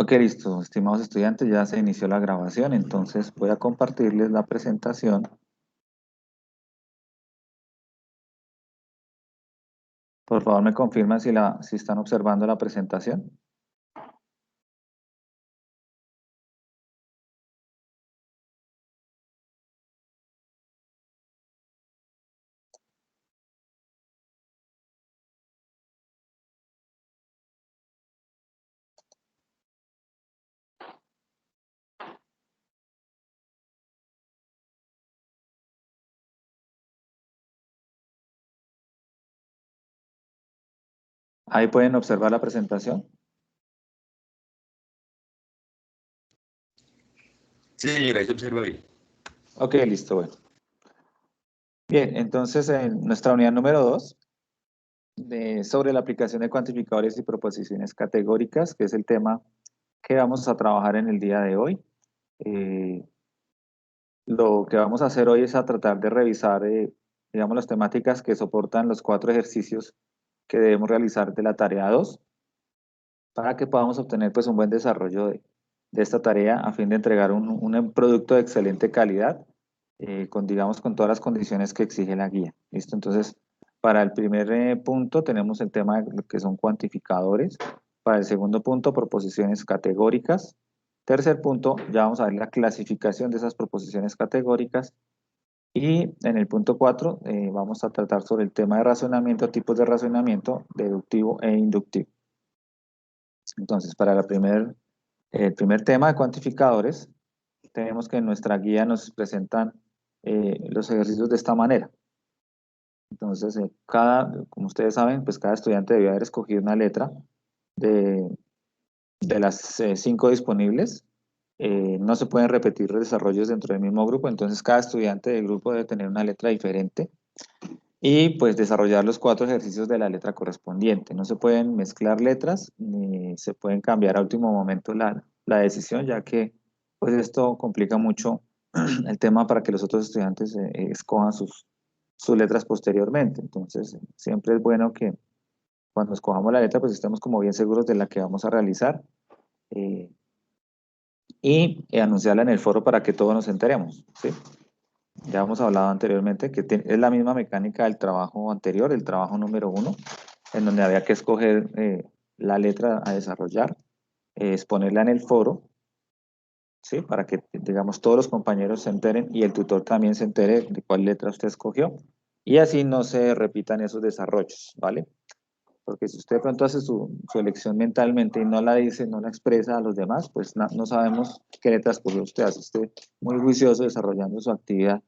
Ok, listo, estimados estudiantes, ya se inició la grabación, entonces voy a compartirles la presentación. Por favor, me confirman si están observando la presentación. Ahí pueden observar la presentación. Sí, señora, ahí se observa bien. Ok, listo, bueno. Bien, entonces en nuestra unidad número 2, sobre la aplicación de cuantificadores y proposiciones categóricas, que es el tema que vamos a trabajar en el día de hoy. Eh, Lo que vamos a hacer hoy es a tratar de revisar, digamos, las temáticas que soportan los 4 ejercicios que debemos realizar de la tarea 2 para que podamos obtener pues un buen desarrollo de esta tarea a fin de entregar un producto de excelente calidad, digamos, con todas las condiciones que exige la guía. ¿Listo? Entonces, para el primer punto tenemos el tema de lo que son cuantificadores. Para el segundo punto, proposiciones categóricas. Tercer punto, ya vamos a ver la clasificación de esas proposiciones categóricas. Y en el punto 4 vamos a tratar sobre el tema de razonamiento, tipos de razonamiento deductivo e inductivo. Entonces, para el primer tema de cuantificadores, tenemos que en nuestra guía nos presentan los ejercicios de esta manera. Entonces, como ustedes saben, pues cada estudiante debe haber escogido una letra de, de las 5 disponibles. No se pueden repetir desarrollos dentro del mismo grupo, entonces cada estudiante del grupo debe tener una letra diferente y pues desarrollar los 4 ejercicios de la letra correspondiente. No se pueden mezclar letras ni se pueden cambiar a último momento la decisión, ya que pues esto complica mucho el tema para que los otros estudiantes escojan sus letras posteriormente. Entonces, siempre es bueno que cuando escojamos la letra, pues estemos como bien seguros de la que vamos a realizar eh, y anunciarla en el foro para que todos nos enteremos, ¿sí? Ya hemos hablado anteriormente que es la misma mecánica del trabajo anterior, el trabajo número 1, en donde había que escoger la letra a desarrollar, exponerla en el foro, ¿sí? Para que, digamos, todos los compañeros se enteren y el tutor también se entere de cuál letra usted escogió. Y así no se repitan esos desarrollos, ¿vale? Porque si usted de pronto hace su elección mentalmente y no la dice, no la expresa a los demás, pues no sabemos qué letra escogió usted. Hace usted muy juicioso desarrollando su actividad.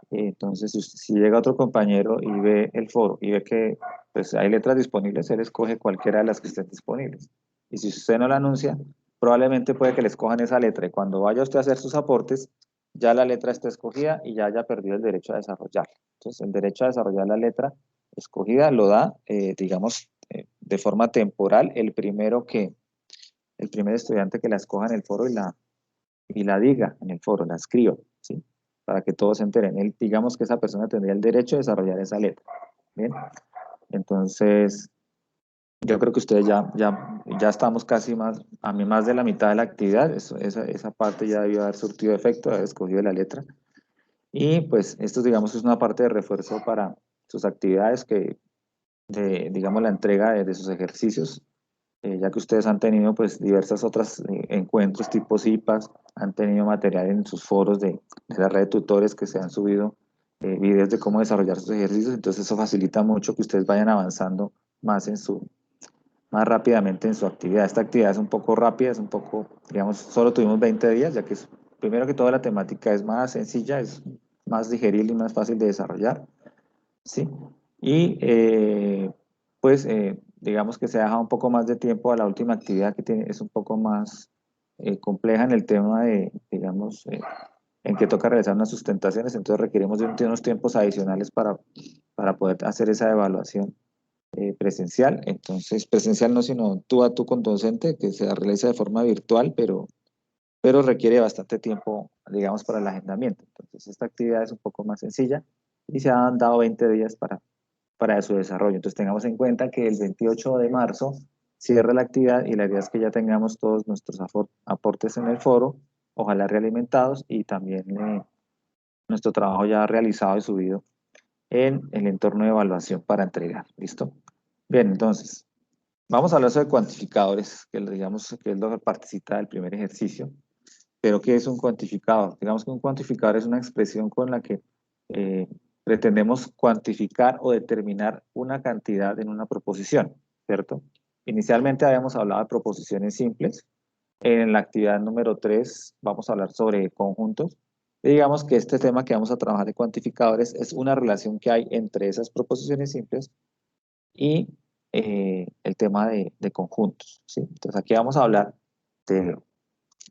Entonces, si llega otro compañero y ve el foro y ve que pues, hay letras disponibles, él escoge cualquiera de las que estén disponibles. Y si usted no la anuncia, probablemente puede que le escojan esa letra y cuando vaya usted a hacer sus aportes, ya la letra está escogida y ya haya perdido el derecho a desarrollarla. Entonces, el derecho a desarrollar la letra escogida lo da, digamos, de forma temporal el primer estudiante que la escoja en el foro y la diga en el foro, la escriba, ¿sí? Para que todos se enteren. Digamos que esa persona tendría el derecho de desarrollar esa letra. ¿Bien? Entonces, yo creo que ustedes ya estamos casi más de la mitad de la actividad. Esa parte ya debió haber surtido efecto, haber escogido la letra. Y pues esto, digamos, es una parte de refuerzo para sus actividades digamos, la entrega de sus ejercicios ya que ustedes han tenido pues diversas otras encuentros tipo CIPAS, han tenido material en sus foros de la red de tutores que se han subido videos de cómo desarrollar sus ejercicios, entonces eso facilita mucho que ustedes vayan avanzando más más rápidamente en su actividad. Esta actividad es un poco rápida, es un poco, digamos, solo tuvimos 20 días, ya que primero que todo la temática es más sencilla, es más digerible y más fácil de desarrollar, ¿sí? Y pues digamos que se deja un poco más de tiempo a la última actividad que es un poco más compleja en el tema digamos, en que toca realizar unas sustentaciones, entonces requerimos de unos tiempos adicionales para poder hacer esa evaluación presencial. Entonces, presencial no, sino tú a tú con tu docente, que se realiza de forma virtual, pero requiere bastante tiempo, digamos, para el agendamiento. Entonces, esta actividad es un poco más sencilla y se han dado 20 días para su desarrollo. Entonces, tengamos en cuenta que el 28 de marzo cierra la actividad y la idea es que ya tengamos todos nuestros aportes en el foro, ojalá realimentados y también nuestro trabajo ya realizado y subido en el entorno de evaluación para entregar. ¿Listo? Bien, entonces, vamos a hablar sobre cuantificadores, que digamos que es lo que participa del primer ejercicio. Pero, ¿qué es un cuantificador? Digamos que un cuantificador es una expresión con la que eh, pretendemos cuantificar o determinar una cantidad en una proposición, ¿cierto? Inicialmente habíamos hablado de proposiciones simples. En la actividad número 3 vamos a hablar sobre conjuntos. Y digamos que este tema que vamos a trabajar de cuantificadores es una relación que hay entre esas proposiciones simples y el tema de conjuntos, ¿sí? Entonces aquí vamos a hablar de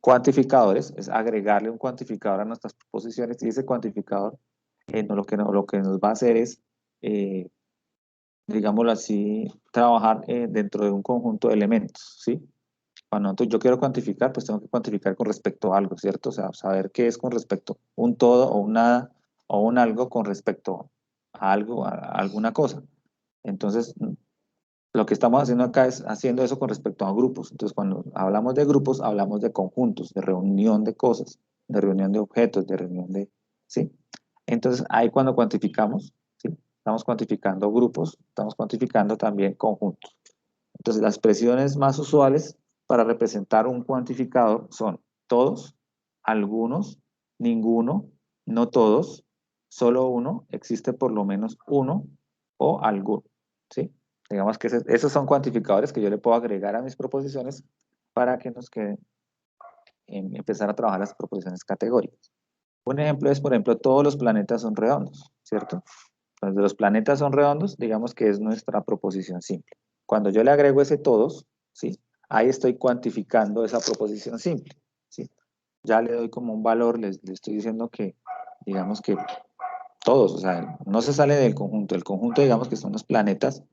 cuantificadores, es agregarle un cuantificador a nuestras proposiciones y ese cuantificador lo que nos va a hacer es, eh, digámoslo así, trabajar dentro de un conjunto de elementos, ¿sí? Cuando yo quiero cuantificar, pues tengo que cuantificar con respecto a algo, ¿cierto? O sea, saber qué es con respecto a un todo o un nada o un algo con respecto a algo, a alguna cosa. Entonces, lo que estamos haciendo acá es haciendo eso con respecto a grupos. Entonces, cuando hablamos de grupos, hablamos de conjuntos, de reunión de cosas, de reunión de objetos, de reunión de... ¿Sí? Entonces, ahí cuando cuantificamos, ¿sí? Estamos cuantificando grupos, estamos cuantificando también conjuntos. Entonces, las expresiones más usuales para representar un cuantificador son todos, algunos, ninguno, no todos, solo uno, existe por lo menos uno o alguno, ¿sí? Digamos que esos son cuantificadores que yo le puedo agregar a mis proposiciones para que nos queden empezar a trabajar las proposiciones categóricas. Un ejemplo es, por ejemplo, todos los planetas son redondos, ¿cierto? Cuando los planetas son redondos, digamos que es nuestra proposición simple. Cuando yo le agrego ese todos, ¿sí? Ahí estoy cuantificando esa proposición simple, ¿sí? Ya le doy como un valor, le estoy diciendo que, digamos que todos, o sea, no se sale del conjunto. El conjunto, digamos que son los planetas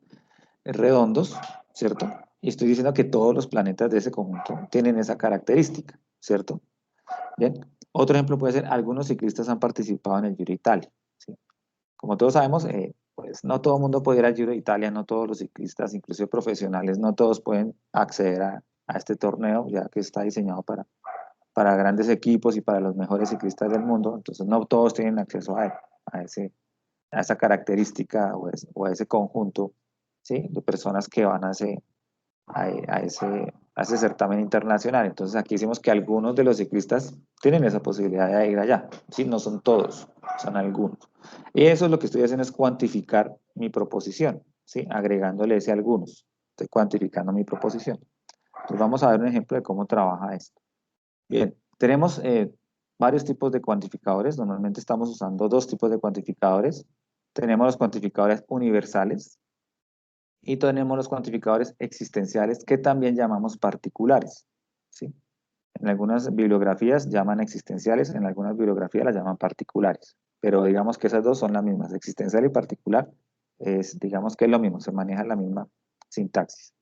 redondos, ¿cierto? Y estoy diciendo que todos los planetas de ese conjunto tienen esa característica, ¿cierto? Bien. Otro ejemplo puede ser, algunos ciclistas han participado en el Giro de Italia, ¿sí? Como todos sabemos, pues no todo el mundo puede ir al Giro de Italia, no todos los ciclistas, inclusive profesionales, no todos pueden acceder a este torneo, ya que está diseñado para grandes equipos y para los mejores ciclistas del mundo, entonces no todos tienen acceso a a esa característica o a ese conjunto, ¿sí? De personas que van a ese certamen internacional. Entonces aquí decimos que algunos de los ciclistas tienen esa posibilidad de ir allá, ¿sí? No son todos, son algunos. Y eso es lo que estoy haciendo, es cuantificar mi proposición, ¿sí? Agregándole ese algunos. Estoy cuantificando mi proposición. Entonces vamos a ver un ejemplo de cómo trabaja esto. Bien, tenemos varios tipos de cuantificadores. Normalmente estamos usando dos tipos de cuantificadores. Tenemos los cuantificadores universales, y tenemos los cuantificadores existenciales que también llamamos particulares, ¿sí? En algunas bibliografías llaman existenciales, en algunas bibliografías las llaman particulares, pero digamos que esas dos son las mismas, existencial y particular, digamos que es lo mismo, se maneja la misma sintaxis.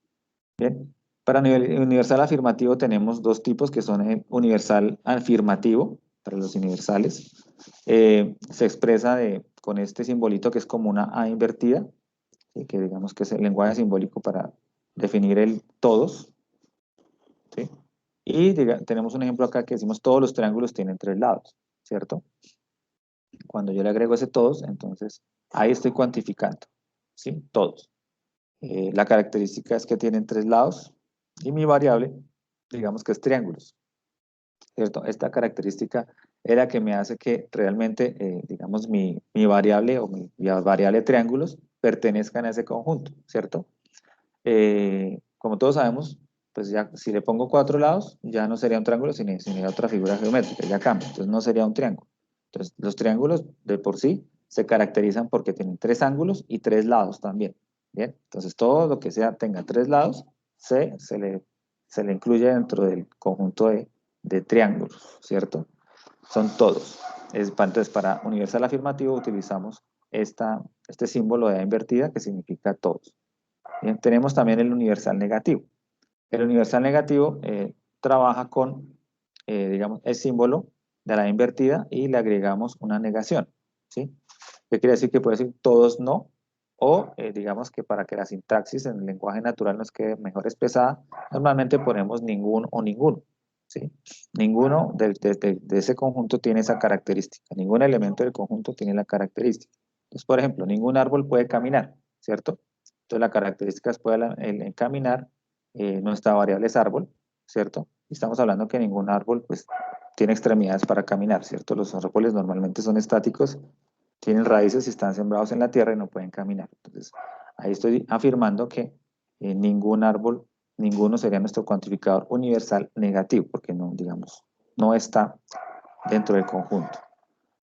Bien, para nivel universal afirmativo tenemos dos tipos que son el universal afirmativo, para los universales, se expresa con este simbolito que es como una A invertida, ¿sí? Que digamos que es el lenguaje simbólico para definir el todos, ¿sí? Y tenemos un ejemplo acá que decimos todos los triángulos tienen tres lados, ¿cierto? Cuando yo le agrego ese todos, entonces ahí estoy cuantificando, ¿sí? Todos. La característica es que tienen tres lados y mi variable, digamos que es triángulos, ¿cierto? Esta característica es la que me hace que realmente, digamos, mi variable o mi variable triángulos pertenezcan a ese conjunto, ¿cierto? Como todos sabemos, pues ya si le pongo cuatro lados, ya no sería un triángulo, sino otra figura geométrica, ya cambia, entonces no sería un triángulo. Entonces los triángulos de por sí se caracterizan porque tienen tres ángulos y tres lados también. Bien, entonces todo lo que sea tenga tres lados se le incluye dentro del conjunto de triángulos, ¿cierto? Son todos. Entonces para universal afirmativo utilizamos este símbolo de A invertida que significa todos. Bien, tenemos también el universal negativo. El universal negativo trabaja con, digamos, el símbolo de la invertida y le agregamos una negación, ¿sí? ¿Qué quiere decir? Que puede decir todos no O digamos que para que la sintaxis en el lenguaje natural nos quede mejor expresada, normalmente ponemos ningún o ninguno, ¿sí? Ninguno de ese conjunto tiene esa característica, ningún elemento del conjunto tiene la característica. Entonces, por ejemplo, ningún árbol puede caminar, ¿cierto? Entonces la característica es el caminar, nuestra variable es árbol, ¿cierto? Y estamos hablando que ningún árbol pues tiene extremidades para caminar, ¿cierto? Los árboles normalmente son estáticos, tienen raíces y están sembrados en la tierra y no pueden caminar. Entonces, ahí estoy afirmando que ningún árbol, ninguno sería nuestro cuantificador universal negativo, porque no, digamos, no está dentro del conjunto.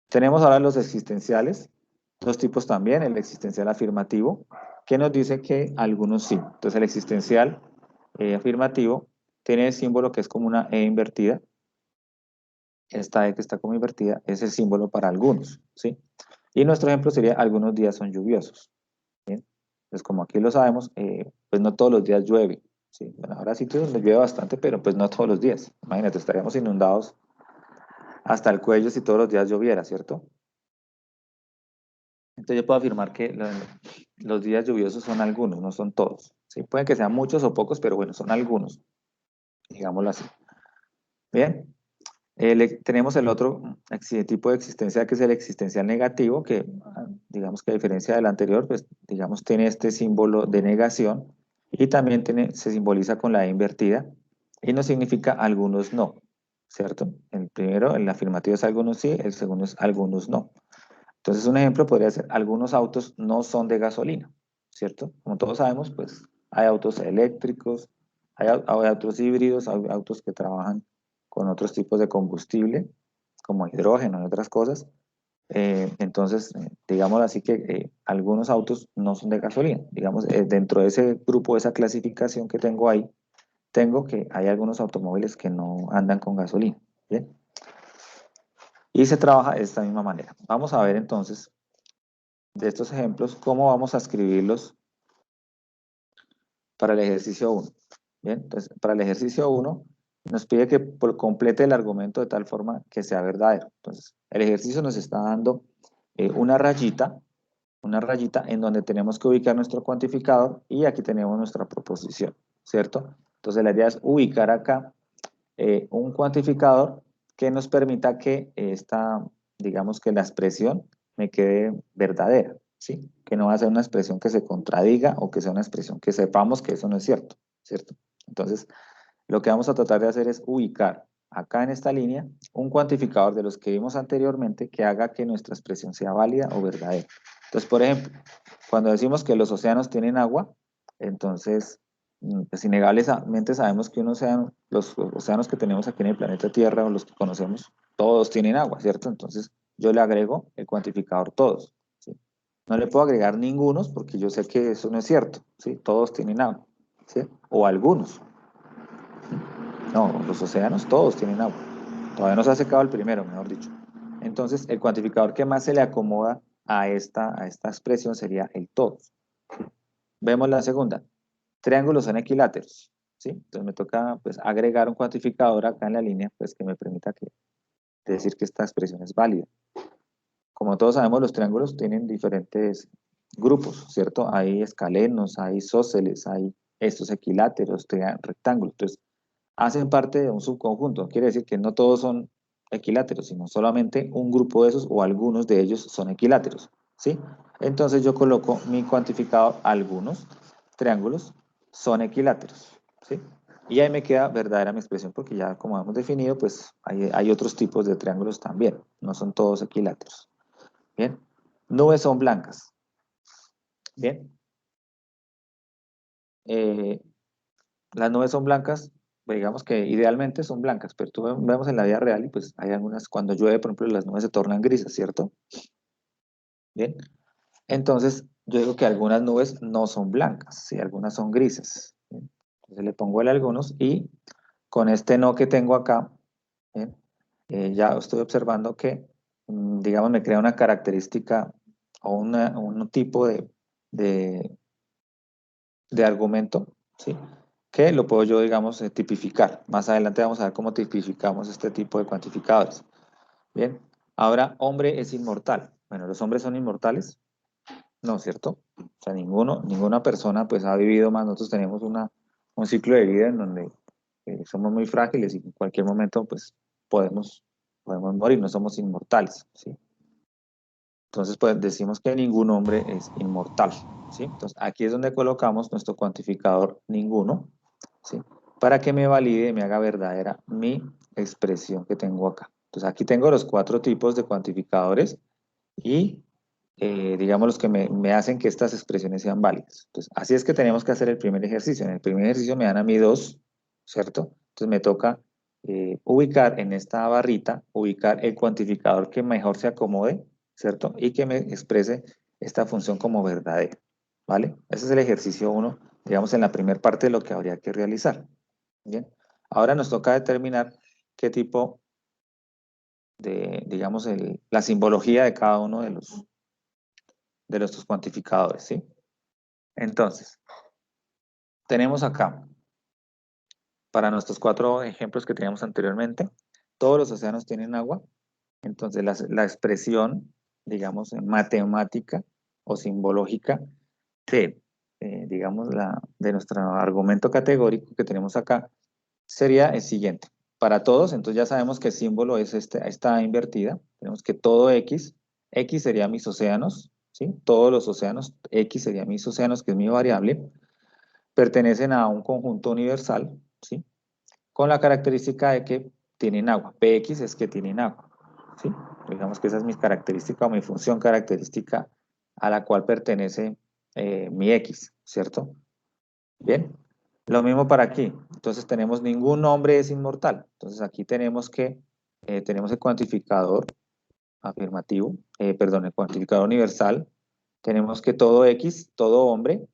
Tenemos ahora los existenciales, dos tipos también, el existencial afirmativo, que nos dice que algunos sí. Entonces, el existencial afirmativo tiene el símbolo que es como una E invertida. Esta E que está como invertida es el símbolo para algunos, ¿sí? Y nuestro ejemplo sería, algunos días son lluviosos. ¿Bien? Pues como aquí lo sabemos, pues no todos los días llueve. ¿Sí? Bueno, habrá sitios donde llueve bastante, pero pues no todos los días. Imagínate, estaríamos inundados hasta el cuello si todos los días lloviera, ¿cierto? Entonces yo puedo afirmar que los días lluviosos son algunos, no son todos. ¿Sí? Pueden que sean muchos o pocos, pero bueno, son algunos, digámoslo así. Bien. Tenemos el otro tipo de existencia que es el existencial negativo, que digamos que a diferencia del anterior, pues digamos tiene este símbolo de negación y también se simboliza con la E invertida y no significa algunos no, ¿cierto? El primero, el afirmativo es algunos sí, el segundo es algunos no. Entonces un ejemplo podría ser, algunos autos no son de gasolina, ¿cierto? Como todos sabemos, pues hay autos eléctricos, hay autos híbridos, hay autos que trabajan con otros tipos de combustible, como hidrógeno y otras cosas. Entonces, digamos así que algunos autos no son de gasolina. Digamos, dentro de ese grupo, de esa clasificación que tengo ahí, tengo que hay algunos automóviles que no andan con gasolina. ¿Bien? Y se trabaja de esta misma manera. Vamos a ver entonces de estos ejemplos cómo vamos a escribirlos para el ejercicio 1. Bien, entonces para el ejercicio 1 nos pide que complete el argumento de tal forma que sea verdadero. Entonces el ejercicio nos está dando una rayita en donde tenemos que ubicar nuestro cuantificador y aquí tenemos nuestra proposición, ¿cierto? Entonces la idea es ubicar acá un cuantificador que nos permita que digamos que la expresión me quede verdadera, ¿sí? Que no va a ser una expresión que se contradiga o que sea una expresión que sepamos que eso no es cierto, ¿cierto? Entonces, lo que vamos a tratar de hacer es ubicar acá en esta línea un cuantificador de los que vimos anteriormente que haga que nuestra expresión sea válida o verdadera. Entonces, por ejemplo, cuando decimos que los océanos tienen agua, entonces, pues innegablemente sabemos que los océanos que tenemos aquí en el planeta Tierra o los que conocemos, todos tienen agua, ¿cierto? Entonces, yo le agrego el cuantificador todos, ¿sí? No le puedo agregar ningunos porque yo sé que eso no es cierto, ¿sí? Todos tienen agua, ¿sí? O algunos. No, los océanos todos tienen agua. Todavía no se ha secado el primero, mejor dicho. Entonces, el cuantificador que más se le acomoda a esta expresión sería el todos. Vemos la segunda. Triángulos son equiláteros, ¿sí? Entonces me toca pues, agregar un cuantificador acá en la línea pues, que me permita decir que esta expresión es válida. Como todos sabemos, los triángulos tienen diferentes grupos, ¿cierto? Hay escalenos, hay isósceles, hay estos equiláteros, rectángulos. Entonces, hacen parte de un subconjunto. Quiere decir que no todos son equiláteros, sino solamente un grupo de esos o algunos de ellos son equiláteros, ¿sí? Entonces yo coloco mi cuantificador, algunos triángulos son equiláteros, ¿sí? Y ahí me queda verdadera mi expresión porque ya como hemos definido, pues hay otros tipos de triángulos también, no son todos equiláteros. Bien, nubes son blancas. Bien, eh, las nubes son blancas, pues digamos que idealmente son blancas, pero tú vemos en la vida real y pues hay algunas, cuando llueve, por ejemplo, las nubes se tornan grises, ¿cierto? Bien, entonces yo digo que algunas nubes no son blancas, ¿sí? Algunas son grises. ¿Bien? Entonces le pongo el algunos y con este no que tengo acá, ¿bien? Ya estoy observando que, digamos, me crea una característica o un tipo de, de argumento, ¿sí? Que lo puedo yo, digamos, tipificar. Más adelante vamos a ver cómo tipificamos este tipo de cuantificadores. Bien, ahora, hombre es inmortal. Bueno, ¿los hombres son inmortales? No, ¿cierto? O sea, ninguna persona pues ha vivido más. Nosotros tenemos un ciclo de vida en donde somos muy frágiles y en cualquier momento pues podemos, podemos morir, no somos inmortales, ¿sí? Entonces pues decimos que ningún hombre es inmortal, ¿sí? Entonces aquí es donde colocamos nuestro cuantificador ninguno, ¿sí? Para que me valide, me haga verdadera mi expresión que tengo acá. Entonces aquí tengo los 4 tipos de cuantificadores y digamos, los que me hacen que estas expresiones sean válidas. Entonces, así es que tenemos que hacer el primer ejercicio. En el primer ejercicio me dan a mí 2, ¿cierto? Entonces me toca ubicar en esta barrita, ubicar el cuantificador que mejor se acomode, ¿cierto? Y que me exprese esta función como verdadera, ¿vale? Ese es el ejercicio 1, digamos, en la primera parte de lo que habría que realizar. Bien, ahora nos toca determinar qué tipo de, digamos, la simbología de cada uno de nuestros cuantificadores, ¿sí? Entonces, tenemos acá, para nuestros 4 ejemplos que teníamos anteriormente, todos los océanos tienen agua, entonces la expresión, digamos, matemática o simbológica de, digamos, de nuestro argumento categórico que tenemos acá, sería el siguiente. Para todos, entonces ya sabemos que el símbolo es esta invertida, tenemos que todo X sería mis océanos, ¿sí? Todos los océanos, X sería mis océanos, que es mi variable, pertenecen a un conjunto universal, ¿sí? Con la característica de que tienen agua. Px es que tienen agua, ¿sí? Digamos que esa es mi característica o mi función característica a la cual pertenece mi X, ¿cierto? Bien. Lo mismo para aquí. Entonces tenemos ningún hombre es inmortal. Entonces aquí tenemos el cuantificador afirmativo, perdón, el cuantificador universal. Tenemos que todo X, todo hombre,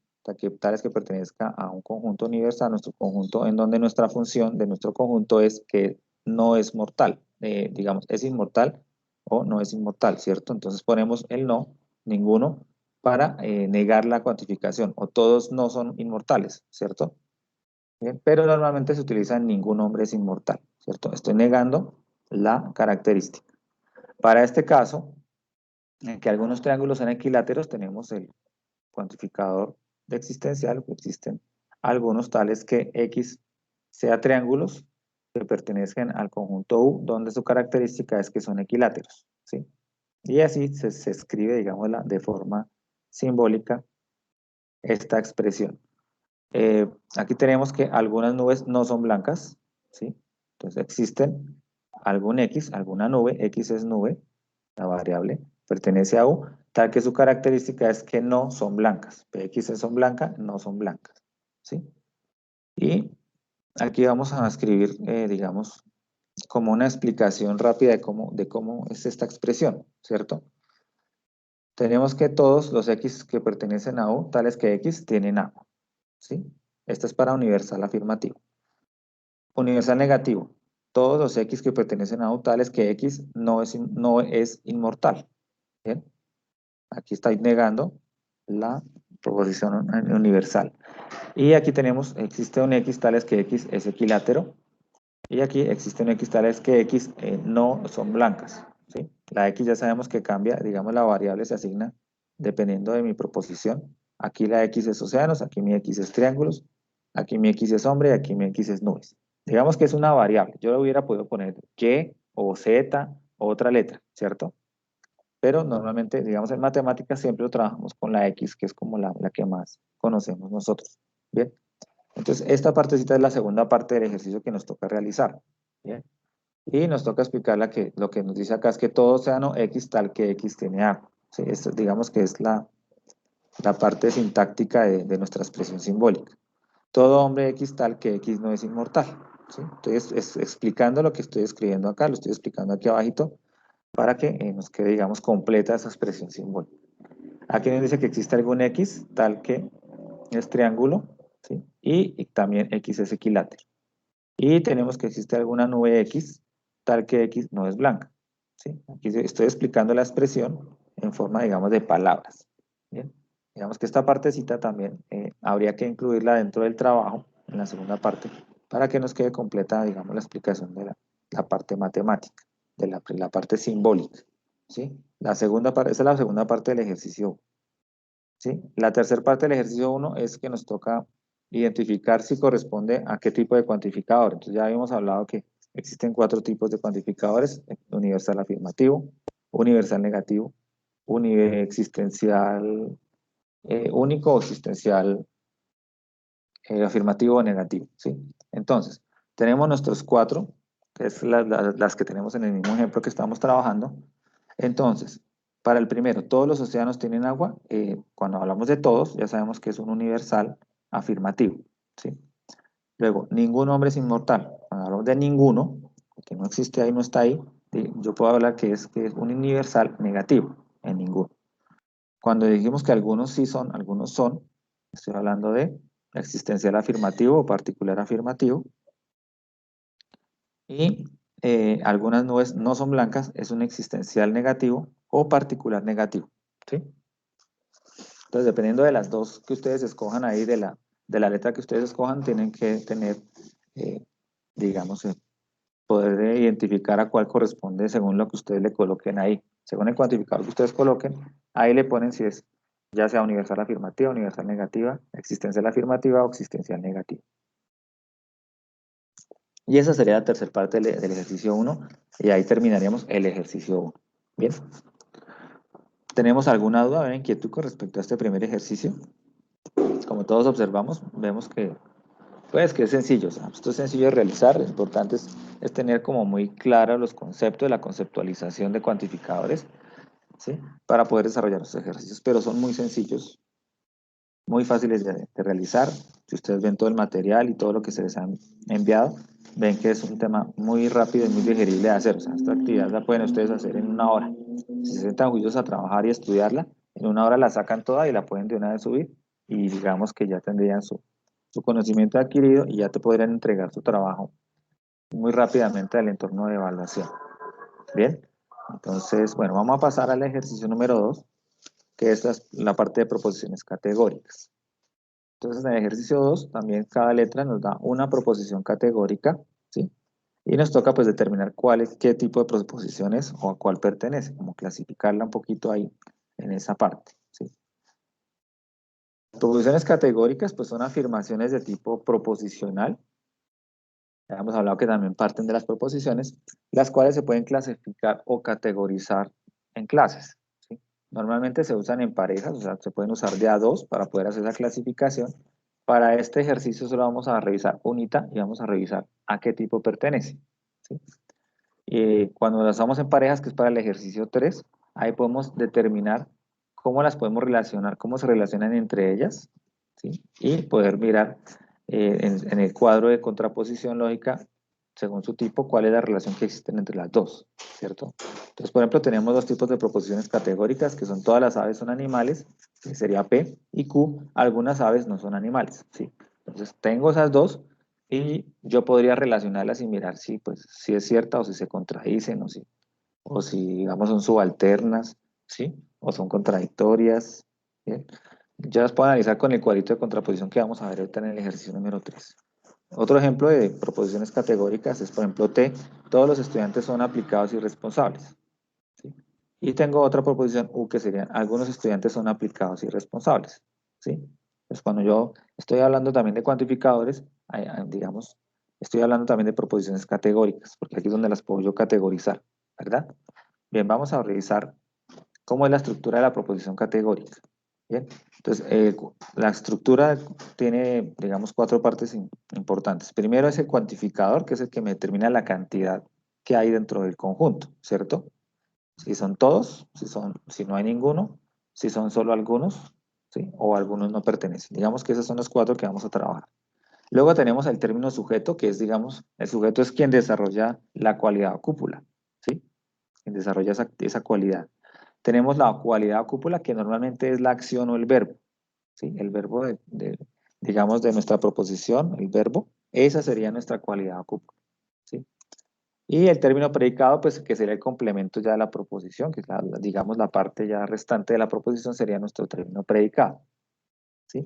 tal es que pertenezca a un conjunto universal, nuestro conjunto, en donde nuestra función de nuestro conjunto es que no es mortal, digamos, es inmortal o no es inmortal, ¿cierto? Entonces ponemos el no, ninguno, para negar la cuantificación, o todos no son inmortales, ¿cierto? Bien, pero normalmente se utiliza ningún hombre es inmortal, ¿cierto? Estoy negando la característica. Para este caso, en que algunos triángulos son equiláteros, tenemos el cuantificador de existencial, que existen algunos tales que X sea triángulos que pertenezcan al conjunto U, donde su característica es que son equiláteros, ¿sí? Y así se escribe, digámosla, de forma simbólica esta expresión. Aquí tenemos que algunas nubes no son blancas, ¿sí? Entonces existen algún X, alguna nube, X es nube, la variable, pertenece a U, tal que su característica es que no son blancas. PX son blancas, no son blancas, ¿sí? Y aquí vamos a escribir, digamos, como una explicación rápida de cómo es esta expresión, ¿cierto? Tenemos que todos los X que pertenecen a U, tales que X, tienen agua, ¿sí? Esto es para universal afirmativo. Universal negativo. Todos los X que pertenecen a U, tales que X no es inmortal, ¿bien? Aquí estáis negando la proposición universal. Y aquí tenemos, existe un X tales que X es equilátero. Y aquí existe un X tales que X no son blancas, ¿sí? La X ya sabemos que cambia, digamos la variable se asigna dependiendo de mi proposición. Aquí la X es océanos, aquí mi X es triángulos, aquí mi X es hombre y aquí mi X es nubes. Digamos que es una variable. Yo le hubiera podido poner Y o Z o otra letra, ¿cierto? Pero normalmente, digamos, en matemáticas siempre lo trabajamos con la X, que es como la que más conocemos nosotros. Bien, entonces esta partecita es la segunda parte del ejercicio que nos toca realizar. Bien, y nos toca explicar lo que nos dice acá es que todo océano X tal que X tiene agua. ¿Sí? Esto, digamos que es la parte sintáctica de nuestra expresión simbólica. Todo hombre X tal que X no es inmortal. ¿Sí? Entonces, explicando lo que estoy escribiendo acá, lo estoy explicando aquí abajito, para que nos quede, digamos, completa esa expresión simbólica. Aquí nos dice que existe algún X tal que es triángulo, ¿sí? Y también X es equilátero. Y tenemos que existe alguna nube X tal que X no es blanca, ¿sí? Aquí estoy explicando la expresión en forma, digamos, de palabras. Bien, digamos que esta partecita también habría que incluirla dentro del trabajo, en la segunda parte, para que nos quede completa, digamos, la explicación de la parte matemática, de la parte simbólica, ¿sí? La segunda parte, esa es la segunda parte del ejercicio. ¿sí? La tercera parte del ejercicio 1 es que nos toca identificar si corresponde a qué tipo de cuantificador. Entonces ya habíamos hablado que existen 4 tipos de cuantificadores: universal afirmativo, universal negativo, existencial único o existencial afirmativo o negativo, ¿sí? Entonces, tenemos nuestros 4, que es las que tenemos en el mismo ejemplo que estamos trabajando. Entonces, para el primero, ¿todos los océanos tienen agua? Cuando hablamos de todos, ya sabemos que es un universal afirmativo, ¿sí? Luego, ningún hombre es inmortal. Cuando hablamos de ninguno, que no existe ahí, no está ahí, yo puedo hablar que es un universal negativo, en ninguno. Cuando dijimos que algunos sí son, algunos son, estoy hablando de existencial afirmativo o particular afirmativo. Y algunas nubes no son blancas, es un existencial negativo o particular negativo, ¿sí? Entonces, dependiendo de las dos que ustedes escojan ahí, de la letra que ustedes escojan, tienen que tener, eh, digamos, poder de identificar a cuál corresponde según lo que ustedes le coloquen ahí. Según el cuantificador que ustedes coloquen, ahí le ponen si es ya sea universal afirmativa, universal negativa, existencial afirmativa o existencial negativa. Y esa sería la tercera parte del ejercicio 1, y ahí terminaríamos el ejercicio 1. Bien. ¿Tenemos alguna duda, o inquietud con respecto a este primer ejercicio? Como todos observamos, vemos que, pues, que es sencillo. O sea, esto es sencillo de realizar. Lo importante es tener como muy claros los conceptos de la conceptualización de cuantificadores, ¿sí? Para poder desarrollar los ejercicios, pero son muy sencillos, muy fáciles de realizar. Si ustedes ven todo el material y todo lo que se les ha enviado, ven que es un tema muy rápido y muy digerible de hacer. O sea, esta actividad la pueden ustedes hacer en 1 hora. Si se sientan juiciosos a trabajar y estudiarla, en 1 hora la sacan toda y la pueden de una vez subir, y digamos que ya tendrían su conocimiento adquirido y ya te podrían entregar su trabajo muy rápidamente al entorno de evaluación. Bien, entonces, bueno, vamos a pasar al ejercicio número 2, que es la parte de proposiciones categóricas. Entonces, en el ejercicio 2, también cada letra nos da una proposición categórica, ¿sí? Y nos toca pues determinar qué tipo de proposición es o a cuál pertenece, como clasificarla un poquito ahí en esa parte, ¿sí? Proposiciones categóricas pues son afirmaciones de tipo proposicional. Ya hemos hablado que también parten de las proposiciones, las cuales se pueden clasificar o categorizar en clases, ¿sí? Normalmente se usan en parejas, o sea, se pueden usar de a dos para poder hacer esa clasificación. Para este ejercicio solo vamos a revisar unita y vamos a revisar a qué tipo pertenece, ¿sí? Y cuando las usamos en parejas, que es para el ejercicio 3, ahí podemos determinar cómo las podemos relacionar, cómo se relacionan entre ellas, ¿sí? Y poder mirar en el cuadro de contraposición lógica, según su tipo, cuál es la relación que existe entre las dos, ¿cierto? Entonces, por ejemplo, tenemos 2 tipos de proposiciones categóricas, que son todas las aves son animales, que sería P, y Q, algunas aves no son animales, ¿sí? Entonces, tengo esas dos, y yo podría relacionarlas y mirar si, pues, si es cierta o si se contradicen, o si digamos, son subalternas, ¿sí? O son contradictorias, ¿bien? Ya las puedo analizar con el cuadrito de contraposición que vamos a ver ahorita en el ejercicio número 3. Otro ejemplo de proposiciones categóricas es, por ejemplo, T, todos los estudiantes son aplicados y responsables, ¿sí? Y tengo otra proposición U, que serían algunos estudiantes son aplicados y responsables, ¿sí? Entonces, cuando yo estoy hablando también de cuantificadores, digamos, estoy hablando también de proposiciones categóricas, porque aquí es donde las puedo yo categorizar, ¿verdad? Bien, vamos a revisar cómo es la estructura de la proposición categórica. Bien, entonces, la estructura tiene, digamos, 4 partes importantes. Primero es el cuantificador, que es el que me determina la cantidad que hay dentro del conjunto, ¿cierto? Si son todos, si no hay ninguno, si son solo algunos, ¿sí? O algunos no pertenecen. Digamos que esos son los 4 que vamos a trabajar. Luego tenemos el término sujeto, que es, digamos, el sujeto es quien desarrolla la cualidad o cúpula, ¿sí? Quien desarrolla esa cualidad. Tenemos la cualidad o cúpula, que normalmente es la acción o el verbo, ¿sí? El verbo digamos, de nuestra proposición, el verbo, esa sería nuestra cualidad o cúpula, ¿sí? Y el término predicado, pues que sería el complemento ya de la proposición, que es digamos, la parte ya restante de la proposición sería nuestro término predicado, ¿sí?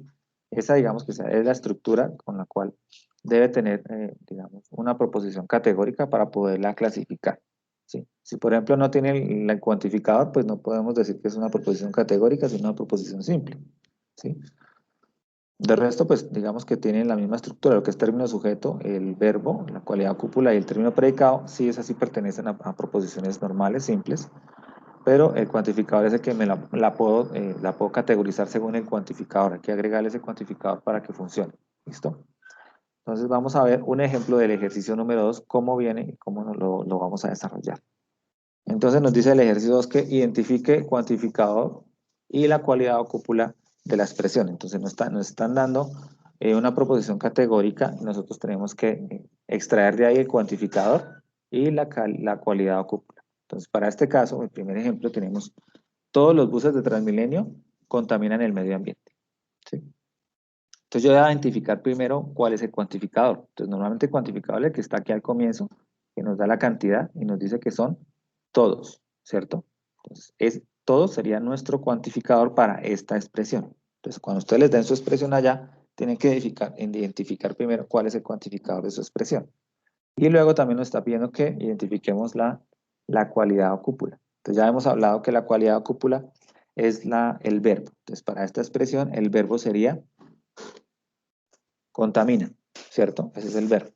Esa, digamos, que es la estructura con la cual debe tener, digamos, una proposición categórica para poderla clasificar, ¿sí? Si, por ejemplo, no tiene el cuantificador, pues no podemos decir que es una proposición categórica, sino una proposición simple, ¿sí? De resto, pues digamos que tienen la misma estructura, lo que es término sujeto, el verbo, la cualidad cúpula y el término predicado, sí es así, pertenecen a proposiciones normales, simples, pero el cuantificador es el que la puedo categorizar según el cuantificador, hay que agregarle ese cuantificador para que funcione, ¿listo? Entonces vamos a ver un ejemplo del ejercicio número 2, cómo viene y cómo lo vamos a desarrollar. Entonces nos dice el ejercicio 2 que identifique cuantificador y la cualidad o cúpula de la expresión. Entonces nos están dando una proposición categórica y nosotros tenemos que extraer de ahí el cuantificador y la cualidad o cúpula. Entonces para este caso, el primer ejemplo, tenemos todos los buses de Transmilenio contaminan el medio ambiente, ¿sí? Entonces yo voy a identificar primero cuál es el cuantificador. Entonces normalmente el cuantificador es el que está aquí al comienzo, que nos da la cantidad y nos dice que son todos, ¿cierto? Entonces todos sería nuestro cuantificador para esta expresión. Entonces cuando ustedes les den su expresión allá, tienen que identificar primero cuál es el cuantificador de su expresión. Y luego también nos está pidiendo que identifiquemos la cualidad o cúpula. Entonces ya hemos hablado que la cualidad o cúpula es el verbo. Entonces para esta expresión el verbo sería contamina, ¿cierto? Ese es el verbo.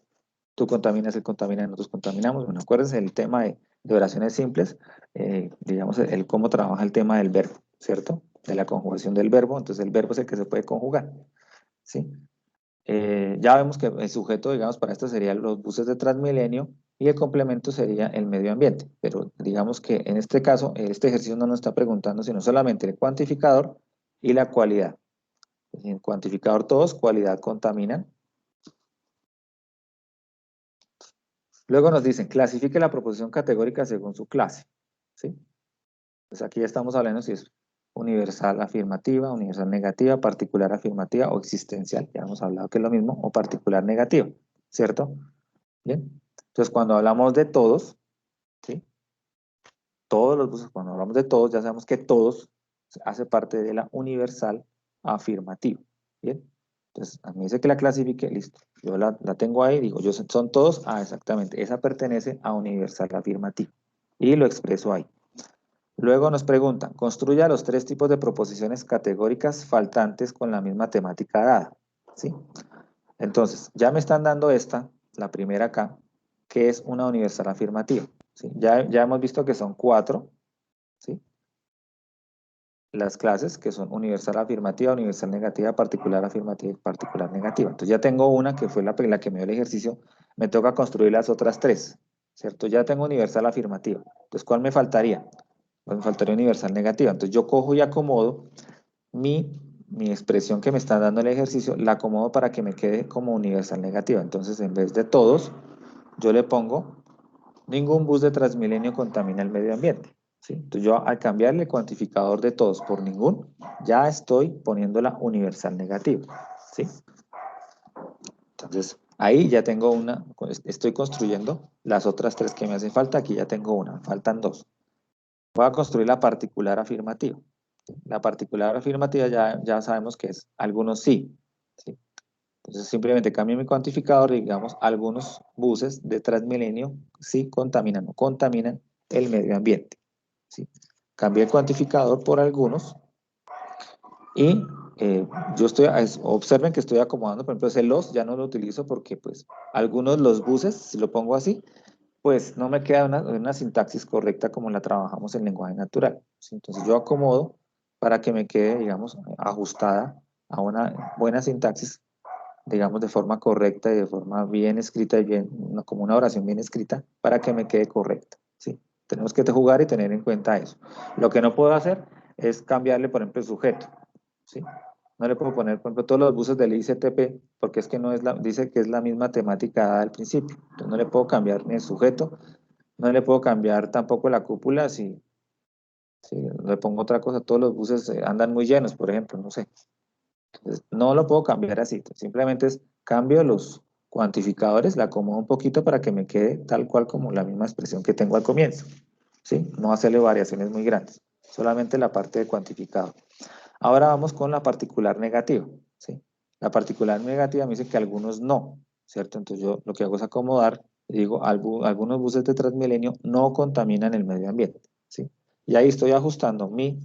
Tú contaminas, él contamina, nosotros contaminamos. Bueno, acuérdense el tema de oraciones simples, digamos, el cómo trabaja el tema del verbo, ¿cierto? De la conjugación del verbo, entonces el verbo es el que se puede conjugar, ¿sí? Ya vemos que el sujeto, digamos, para esto serían los buses de Transmilenio y el complemento sería el medio ambiente, pero digamos que en este caso, este ejercicio no nos está preguntando sino solamente el cuantificador y la cualidad. En cuantificador todos, cualidad contaminan. Luego nos dicen, clasifique la proposición categórica según su clase, ¿sí? Pues aquí ya estamos hablando si es universal afirmativa, universal negativa, particular afirmativa o existencial. Ya hemos hablado que es lo mismo, o particular negativa, ¿cierto? Bien. Entonces, cuando hablamos de todos, ¿sí? Todos los buses, cuando hablamos de todos, ya sabemos que todos hace parte de la universal afirmativa. Bien. Entonces, a mí dice que la clasifique, listo. Yo la tengo ahí, digo, son todos, exactamente, esa pertenece a universal afirmativo. Y lo expreso ahí. Luego nos preguntan, construya los tres tipos de proposiciones categóricas faltantes con la misma temática dada. ¿Sí? Entonces, ya me están dando esta, la primera acá, que es una universal afirmativa. ¿Sí? Ya hemos visto que son 4, ¿sí? Las clases que son universal afirmativa, universal negativa, particular afirmativa y particular negativa. Entonces ya tengo una que fue la que me dio el ejercicio, me toca construir las otras 3, ¿cierto? Ya tengo universal afirmativa. Entonces, ¿cuál me faltaría? Pues me faltaría universal negativa. Entonces yo cojo y acomodo mi expresión que me está dando el ejercicio, la acomodo para que me quede como universal negativa. Entonces en vez de todos, yo le pongo ningún bus de Transmilenio contamina el medio ambiente, ¿sí? Entonces yo al cambiarle el cuantificador de todos por ningún, ya estoy poniéndola universal negativa, ¿sí? Entonces ahí ya tengo estoy construyendo las otras 3 que me hacen falta, aquí ya tengo una, me faltan 2. Voy a construir la particular afirmativa. La particular afirmativa ya sabemos que es algunos sí, ¿sí? Entonces simplemente cambio mi cuantificador y digamos algunos buses de Transmilenio sí contaminan o contaminan el medio ambiente, ¿sí? Cambié el cuantificador por algunos y observen que estoy acomodando, por ejemplo, ese los ya no lo utilizo porque pues algunos los buses, si lo pongo así, pues no me queda una sintaxis correcta como la trabajamos en lenguaje natural, ¿sí? Entonces yo acomodo para que me quede, digamos, ajustada a una buena sintaxis, digamos, de forma correcta y de forma bien escrita y como una oración bien escrita, para que me quede correcta, ¿sí? Tenemos que jugar y tener en cuenta eso. Lo que no puedo hacer es cambiarle, por ejemplo, el sujeto, ¿sí? No le puedo poner, por ejemplo, todos los buses del ICTP, porque es que no es dice que es la misma temática al principio. Entonces no le puedo cambiar ni el sujeto, no le puedo cambiar tampoco la cúpula si le pongo otra cosa. Todos los buses andan muy llenos, por ejemplo, no sé. Entonces, no lo puedo cambiar así, simplemente cambio los cuantificadores, la acomodo un poquito para que me quede tal cual como la misma expresión que tengo al comienzo, ¿sí? No hacerle variaciones muy grandes, solamente la parte de cuantificador. Ahora vamos con la particular negativa, ¿sí? La particular negativa me dice que algunos no, ¿cierto? Entonces yo lo que hago es acomodar, digo, algunos buses de Transmilenio no contaminan el medio ambiente, ¿sí? Y ahí estoy ajustando mi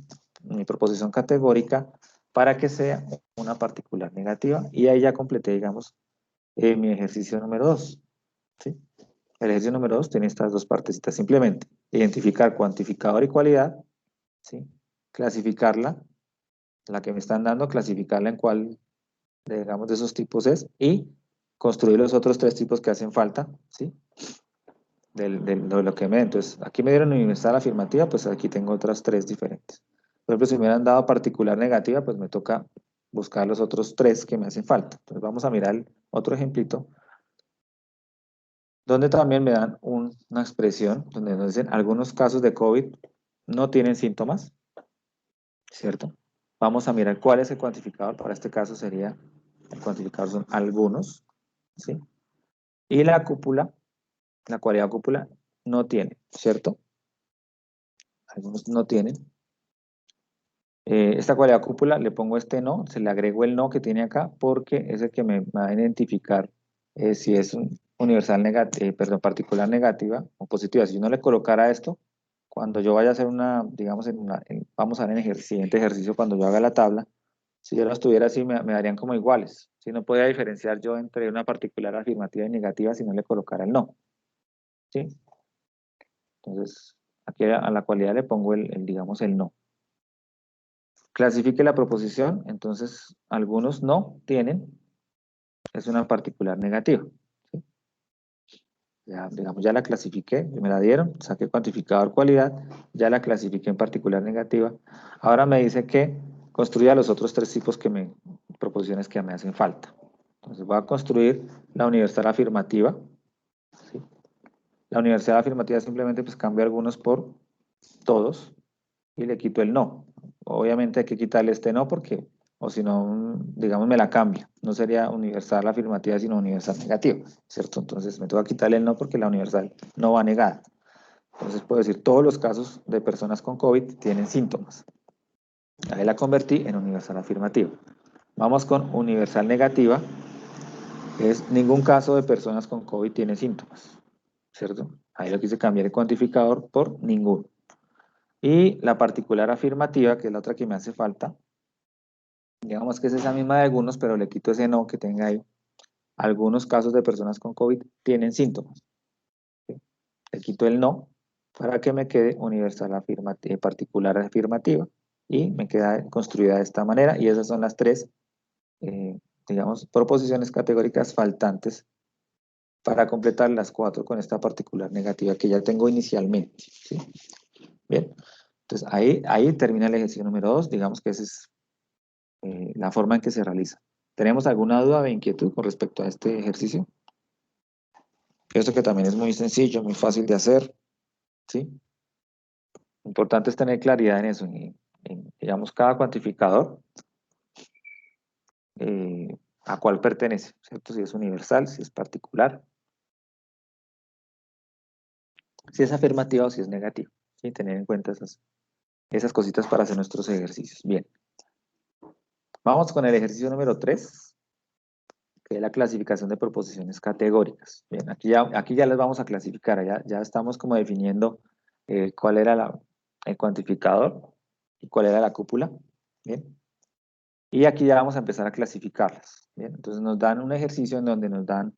proposición categórica para que sea una particular negativa. Y ahí ya completé, digamos, mi ejercicio número 2. ¿Sí? El ejercicio número 2 tiene estas dos partecitas. Simplemente identificar cuantificador y cualidad, ¿sí? Clasificarla, la que me están dando, clasificarla en cuál, digamos, de esos tipos es, y construir los otros tres tipos que hacen falta, ¿sí? De lo que me den. Entonces, aquí me dieron universal afirmativa, pues aquí tengo otras tres diferentes. Por ejemplo, si me hubieran dado particular negativa, pues me toca buscar los otros tres que me hacen falta. Entonces, vamos a mirar otro ejemplito, donde también me dan una expresión, donde nos dicen algunos casos de COVID no tienen síntomas, ¿cierto? Vamos a mirar cuál es el cuantificador. Para este caso sería, el cuantificador son algunos, ¿sí? Y la cúpula, la cualidad cúpula, no tiene, ¿cierto? Algunos no tienen. Esta cualidad cúpula le pongo este no, se le agrego el no que tiene acá porque es el que me va a identificar si es un universal perdón, particular negativa o positiva. Si yo no le colocara esto, cuando yo vaya a hacer una, digamos, vamos a ver en el siguiente ejercicio, cuando yo haga la tabla, si yo las tuviera así, me darían como iguales. Si no podía diferenciar yo entre una particular afirmativa y negativa si no le colocara el no. ¿Sí? Entonces, aquí a la cualidad le pongo digamos, el no. Clasifique la proposición, entonces algunos no tienen, es una particular negativa. ¿Sí? Ya, digamos, ya la clasifiqué, me la dieron, saqué cuantificador cualidad, ya la clasifiqué en particular negativa. Ahora me dice que construya los otros tres tipos proposiciones que me hacen falta. Entonces voy a construir la universal afirmativa. ¿Sí? La universal afirmativa simplemente pues cambio algunos por todos y le quito el no. Obviamente hay que quitarle este no porque, o si no, digamos, me la cambia. No sería universal afirmativa, sino universal negativa, ¿cierto? Entonces me tengo que quitarle el no porque la universal no va negada. Entonces puedo decir, todos los casos de personas con COVID tienen síntomas. Ahí la convertí en universal afirmativa. Vamos con universal negativa, que es ningún caso de personas con COVID tiene síntomas, ¿cierto? Ahí lo quise cambiar el cuantificador por ninguno. Y la particular afirmativa, que es la otra que me hace falta, digamos que es esa misma de algunos, pero le quito ese no que tenga ahí. Algunos casos de personas con COVID tienen síntomas. ¿Sí? Le quito el no para que me quede universal afirmativa, particular afirmativa. Y me queda construida de esta manera. Y esas son las tres, digamos, proposiciones categóricas faltantes para completar las cuatro con esta particular negativa que ya tengo inicialmente. ¿Sí? Bien. Entonces ahí termina el ejercicio número 2. Digamos que esa es la forma en que se realiza. ¿Tenemos alguna duda o inquietud con respecto a este ejercicio? Esto que también es muy sencillo, muy fácil de hacer, ¿sí? Lo importante es tener claridad en eso, digamos, cada cuantificador, a cuál pertenece, ¿cierto? Si es universal, si es particular, si es afirmativa o si es negativa, ¿sí? Tener en cuenta esas cositas para hacer nuestros ejercicios. Bien. Vamos con el ejercicio número 3, que es la clasificación de proposiciones categóricas. Bien, aquí ya las vamos a clasificar, ya estamos como definiendo cuál era el cuantificador y cuál era la cúpula. Bien, y aquí ya vamos a empezar a clasificarlas. Bien, entonces nos dan un ejercicio en donde nos dan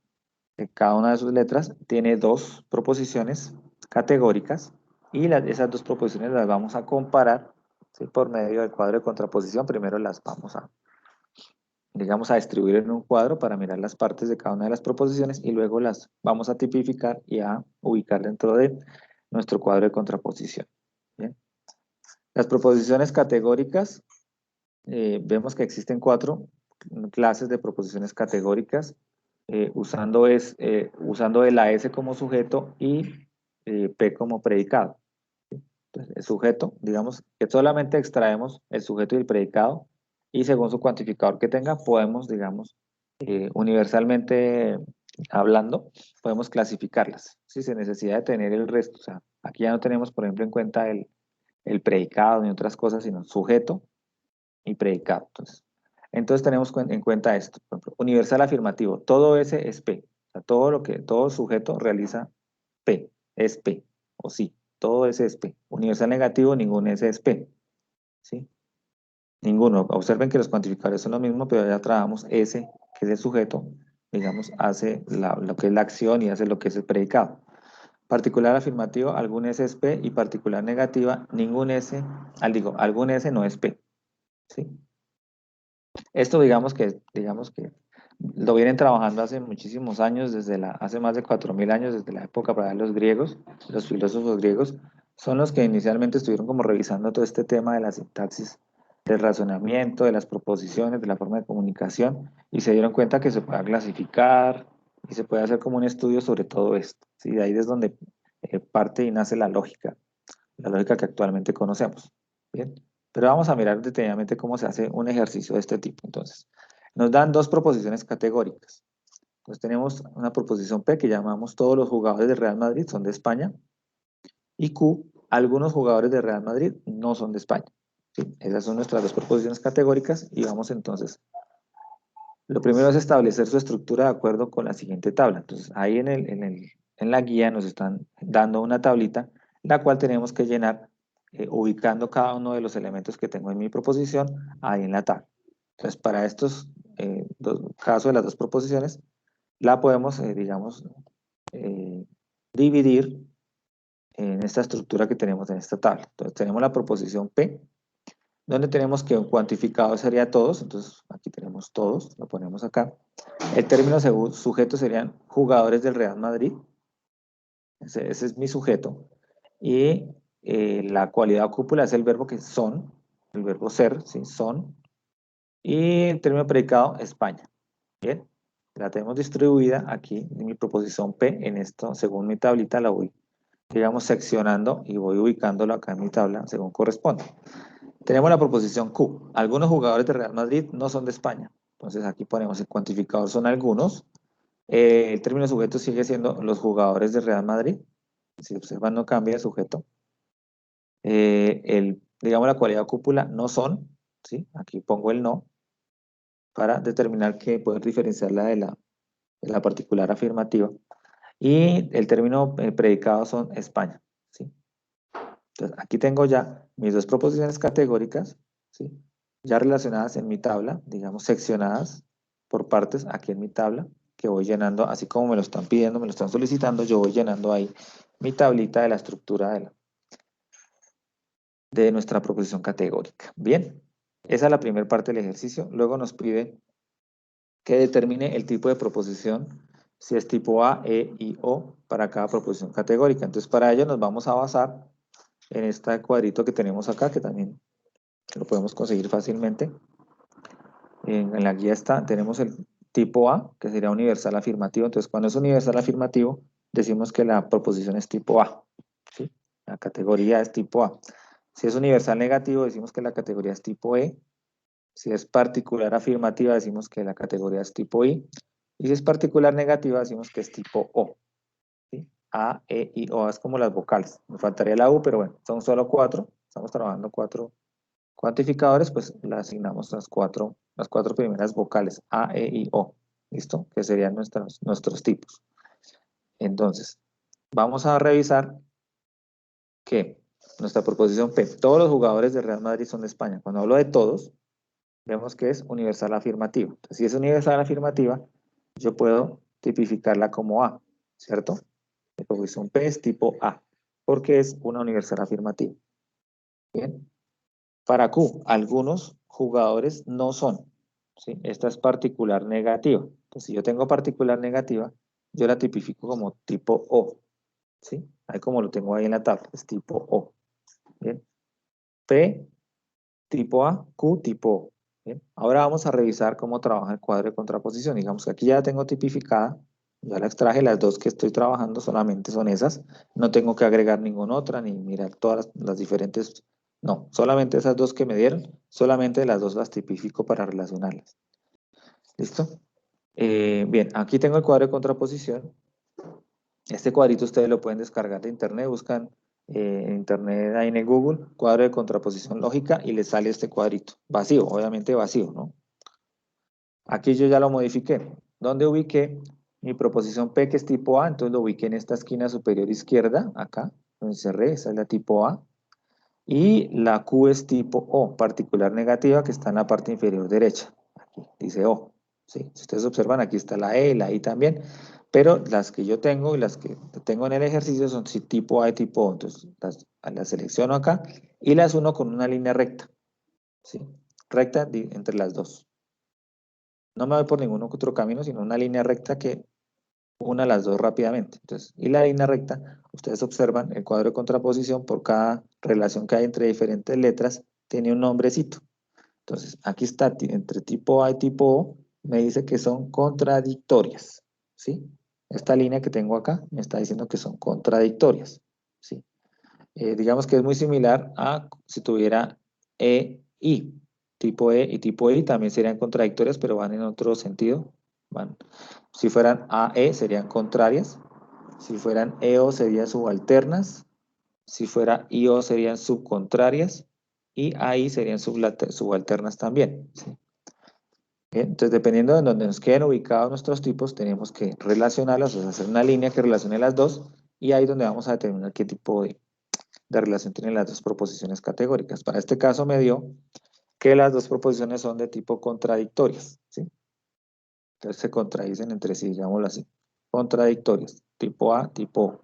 que cada una de sus letras tiene dos proposiciones categóricas y esas dos proposiciones las vamos a comparar, ¿sí? Por medio del cuadro de contraposición. Primero las vamos a, digamos, a distribuir en un cuadro para mirar las partes de cada una de las proposiciones y luego las vamos a tipificar y a ubicar dentro de nuestro cuadro de contraposición. ¿Bien? Las proposiciones categóricas, vemos que existen cuatro clases de proposiciones categóricas, usando la S como sujeto y P como predicado. Entonces, el sujeto, digamos que solamente extraemos el sujeto y el predicado y según su cuantificador que tenga, podemos, digamos, universalmente hablando, podemos clasificarlas, ¿sí? Sin necesidad de tener el resto. O sea, aquí ya no tenemos, por ejemplo, en cuenta el predicado ni otras cosas, sino sujeto y predicado. Entonces tenemos en cuenta esto. Por ejemplo, universal afirmativo, todo ese es P. O sea, todo sujeto realiza P, es P, o sí, todo ese es P. Universal negativo, ningún S es P. ¿Sí? Ninguno. Observen que los cuantificadores son lo mismo, pero ya trabajamos S, que es el sujeto, digamos, hace lo que es la acción y hace lo que es el predicado. Particular afirmativo, algún S es P, y particular negativa, ningún S, algún S no es P, ¿sí? Esto digamos que lo vienen trabajando hace muchísimos años, hace más de 4000 años, desde la época para los griegos, los filósofos griegos, son los que inicialmente estuvieron como revisando todo este tema de la sintaxis, del razonamiento, de las proposiciones, de la forma de comunicación, y se dieron cuenta que se puede clasificar y se puede hacer como un estudio sobre todo esto, ¿sí? De ahí es donde parte y nace la lógica que actualmente conocemos. Bien, pero vamos a mirar detenidamente cómo se hace un ejercicio de este tipo. Entonces, nos dan dos proposiciones categóricas. Entonces tenemos una proposición P que llamamos todos los jugadores de Real Madrid son de España, y Q, algunos jugadores de Real Madrid no son de España. ¿Sí? Esas son nuestras dos proposiciones categóricas y vamos entonces. Lo primero es establecer su estructura de acuerdo con la siguiente tabla. Entonces ahí en la guía nos están dando una tablita, la cual tenemos que llenar ubicando cada uno de los elementos que tengo en mi proposición ahí en la tabla. Entonces para estos casos de las dos proposiciones, la podemos, digamos, eh, dividir en esta estructura que tenemos en esta tabla. Entonces tenemos la proposición P, donde tenemos que un cuantificador sería todos, entonces aquí tenemos todos, lo ponemos acá. El término sujeto serían jugadores del Real Madrid, ese es mi sujeto, y la cualidad cúpula es el verbo que son, el verbo ser, ¿sí? Son, y el término predicado, España. Bien, la tenemos distribuida aquí en mi proposición P, en esto, según mi tablita, la voy, digamos, seccionando y voy ubicándolo acá en mi tabla según corresponde. Tenemos la proposición Q. Algunos jugadores de Real Madrid no son de España. Entonces aquí ponemos el cuantificador son algunos. El término sujeto sigue siendo los jugadores de Real Madrid. Si observan no cambia el sujeto. Digamos la cualidad cúpula no son. ¿Sí? Aquí pongo el no para determinar que poder diferenciarla de la particular afirmativa. Y el término predicado son España. ¿Sí? Entonces, aquí tengo ya mis dos proposiciones categóricas, ¿sí? Ya relacionadas en mi tabla, digamos seccionadas por partes aquí en mi tabla, que voy llenando, así como me lo están pidiendo, me lo están solicitando, yo voy llenando ahí mi tablita de la estructura de nuestra proposición categórica. Bien, esa es la primera parte del ejercicio. Luego nos pide que determine el tipo de proposición, si es tipo A, E, I, O, para cada proposición categórica. Entonces, para ello nos vamos a basar en este cuadrito que tenemos acá, que también lo podemos conseguir fácilmente. En la guía está, tenemos el tipo A, que sería universal afirmativo. Entonces, cuando es universal afirmativo, decimos que la proposición es tipo A, ¿sí? La categoría es tipo A. Si es universal negativo, decimos que la categoría es tipo E. Si es particular afirmativa, decimos que la categoría es tipo I. Y si es particular negativa, decimos que es tipo O. ¿Sí? A, E, I, O, es como las vocales. Me faltaría la U, pero bueno, son solo 4. Estamos trabajando 4 cuantificadores, pues le asignamos las cuatro primeras vocales, A, E, I, O, ¿listo? Que serían nuestros tipos. Entonces, vamos a revisar que nuestra proposición P, todos los jugadores de Real Madrid son de España. Cuando hablo de todos, vemos que es universal afirmativa. Entonces, si es universal afirmativa, yo puedo tipificarla como A, ¿cierto? Mi proposición P es tipo A, porque es una universal afirmativa. Bien. Para Q, algunos jugadores no son, ¿sí? Esta es particular negativa. Entonces, si yo tengo particular negativa, yo la tipifico como tipo O, ¿sí? Ahí como lo tengo ahí en la tabla, es tipo O. ¿Bien? P, tipo A, Q, tipo O. ¿Bien? Ahora vamos a revisar cómo trabaja el cuadro de contraposición. Digamos que aquí ya la tengo tipificada, ya la extraje, las dos que estoy trabajando solamente son esas. No tengo que agregar ninguna otra, ni mirar todas las diferentes. No, solamente esas dos que me dieron, solamente las dos las tipifico para relacionarlas. ¿Listo? Bien, aquí tengo el cuadro de contraposición. Este cuadrito ustedes lo pueden descargar de internet, buscan en internet ahí en el Google, cuadro de contraposición lógica y les sale este cuadrito. Vacío, obviamente vacío, ¿no? Aquí yo ya lo modifiqué. ¿Dónde ubiqué mi proposición P que es tipo A? Entonces lo ubiqué en esta esquina superior izquierda, acá, donde cerré, esa es la tipo A. Y la Q es tipo O, particular negativa, que está en la parte inferior derecha. Aquí dice O. ¿Sí? Si ustedes observan, aquí está la E y la I también, pero las que yo tengo y las que tengo en el ejercicio son sí, tipo A y tipo O. Entonces las selecciono acá y las uno con una línea recta. ¿Sí? Recta entre las dos. No me voy por ningún otro camino, sino una línea recta que una las dos rápidamente. Entonces, y la línea recta, ustedes observan el cuadro de contraposición por cada relación que hay entre diferentes letras, tiene un nombrecito. Entonces, aquí está entre tipo A y tipo O, me dice que son contradictorias, ¿sí? Esta línea que tengo acá me está diciendo que son contradictorias, ¿sí? Digamos que es muy similar a si tuviera E, I. Tipo E y tipo I también serían contradictorias, pero van en otro sentido. Si fueran A, E serían contrarias. Si fueran E, O serían subalternas. Si fuera I, O serían subcontrarias. Y AI serían subalternas también. ¿Sí? Bien, entonces, dependiendo de donde nos queden ubicados nuestros tipos, tenemos que relacionarlos, o sea, hacer una línea que relacione las dos. Y ahí es donde vamos a determinar qué tipo de relación tienen las dos proposiciones categóricas. Para este caso me dio que las dos proposiciones son de tipo contradictorias, ¿sí? Entonces se contradicen entre sí, digámoslo así. Contradictorias, tipo A, tipo O.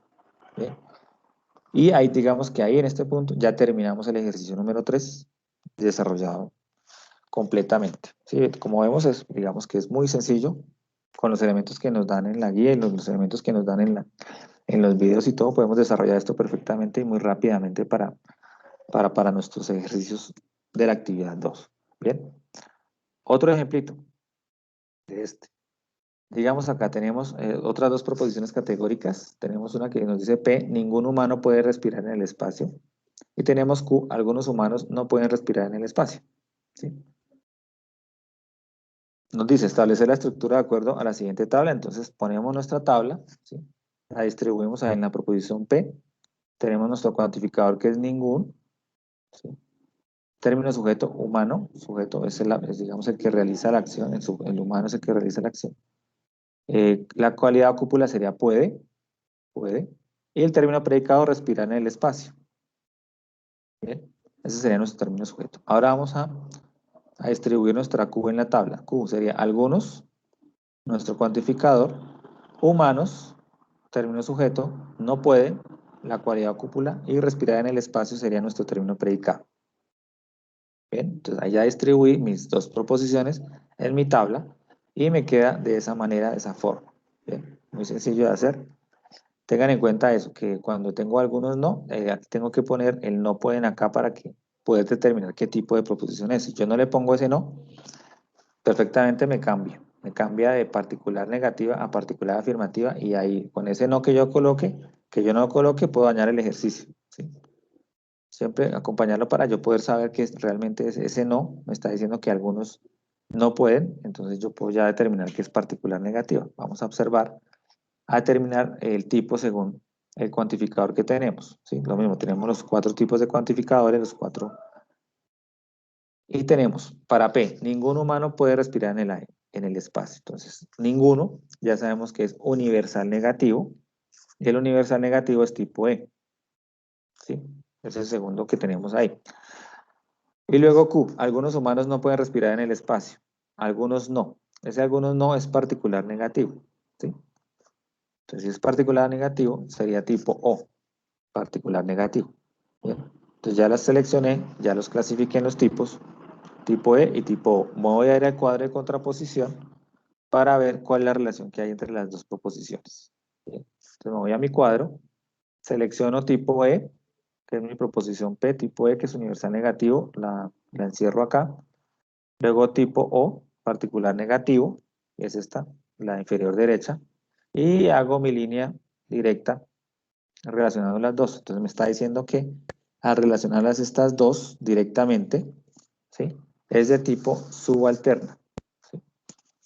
¿Bien? Y ahí digamos que ahí en este punto ya terminamos el ejercicio número 3 desarrollado completamente. ¿Sí? Como vemos, digamos que es muy sencillo con los elementos que nos dan en la guía y los elementos que nos dan en los videos y todo, podemos desarrollar esto perfectamente y muy rápidamente para nuestros ejercicios de la actividad 2. Bien, otro ejemplito de este. Digamos acá tenemos otras dos proposiciones categóricas. Tenemos una que nos dice P, ningún humano puede respirar en el espacio. Y tenemos Q, algunos humanos no pueden respirar en el espacio. ¿Sí? Nos dice establecer la estructura de acuerdo a la siguiente tabla. Entonces ponemos nuestra tabla, ¿sí? La distribuimos en la proposición P. Tenemos nuestro cuantificador que es ningún. ¿Sí? Término sujeto humano, sujeto es, digamos el que realiza la acción, el humano es el que realiza la acción. La cualidad o cúpula sería puede, puede, y el término predicado respirar en el espacio. Bien, ese sería nuestro término sujeto. Ahora vamos a distribuir nuestra Q en la tabla. Q sería algunos, nuestro cuantificador, humanos, término sujeto, no pueden, la cualidad o cúpula, y respirar en el espacio sería nuestro término predicado. Bien, entonces ahí ya distribuí mis dos proposiciones en mi tabla y me queda de esa manera, de esa forma. Bien, muy sencillo de hacer. Tengan en cuenta eso, que cuando tengo algunos no, aquí tengo que poner el no pueden acá para que poder determinar qué tipo de proposición es. Si yo no le pongo ese no, perfectamente me cambia. Me cambia de particular negativa a particular afirmativa y ahí con ese no que yo coloque, que yo no coloque, puedo dañar el ejercicio. ¿Sí? Siempre acompañarlo para yo poder saber que realmente ese no me está diciendo que algunos no pueden, entonces yo puedo ya determinar que es particular negativa. Vamos a observar, a determinar el tipo según el cuantificador que tenemos. ¿Sí? Lo mismo, tenemos los 4 tipos de cuantificadores, los 4. Y tenemos para P, ningún humano puede respirar en el aire, en el espacio. Entonces, ninguno, ya sabemos que es universal negativo, y el universal negativo es tipo E. ¿Sí? Ese es el segundo que tenemos ahí. Y luego Q, algunos humanos no pueden respirar en el espacio, algunos no. Ese algunos no es particular negativo, ¿sí? Entonces, si es particular negativo, sería tipo O, particular negativo. ¿Bien? Entonces ya las seleccioné, ya los clasifiqué en los tipos, tipo E y tipo O. Me voy a ir al cuadro de contraposición para ver cuál es la relación que hay entre las dos proposiciones. ¿Bien? Entonces me voy a mi cuadro, selecciono tipo E, que es mi proposición P, tipo E, que es universal negativo, la encierro acá. Luego tipo O, particular negativo, que es esta, la inferior derecha, y hago mi línea directa relacionando las dos. Entonces me está diciendo que al relacionarlas estas dos directamente, ¿sí? Es de tipo subalterna. ¿Sí?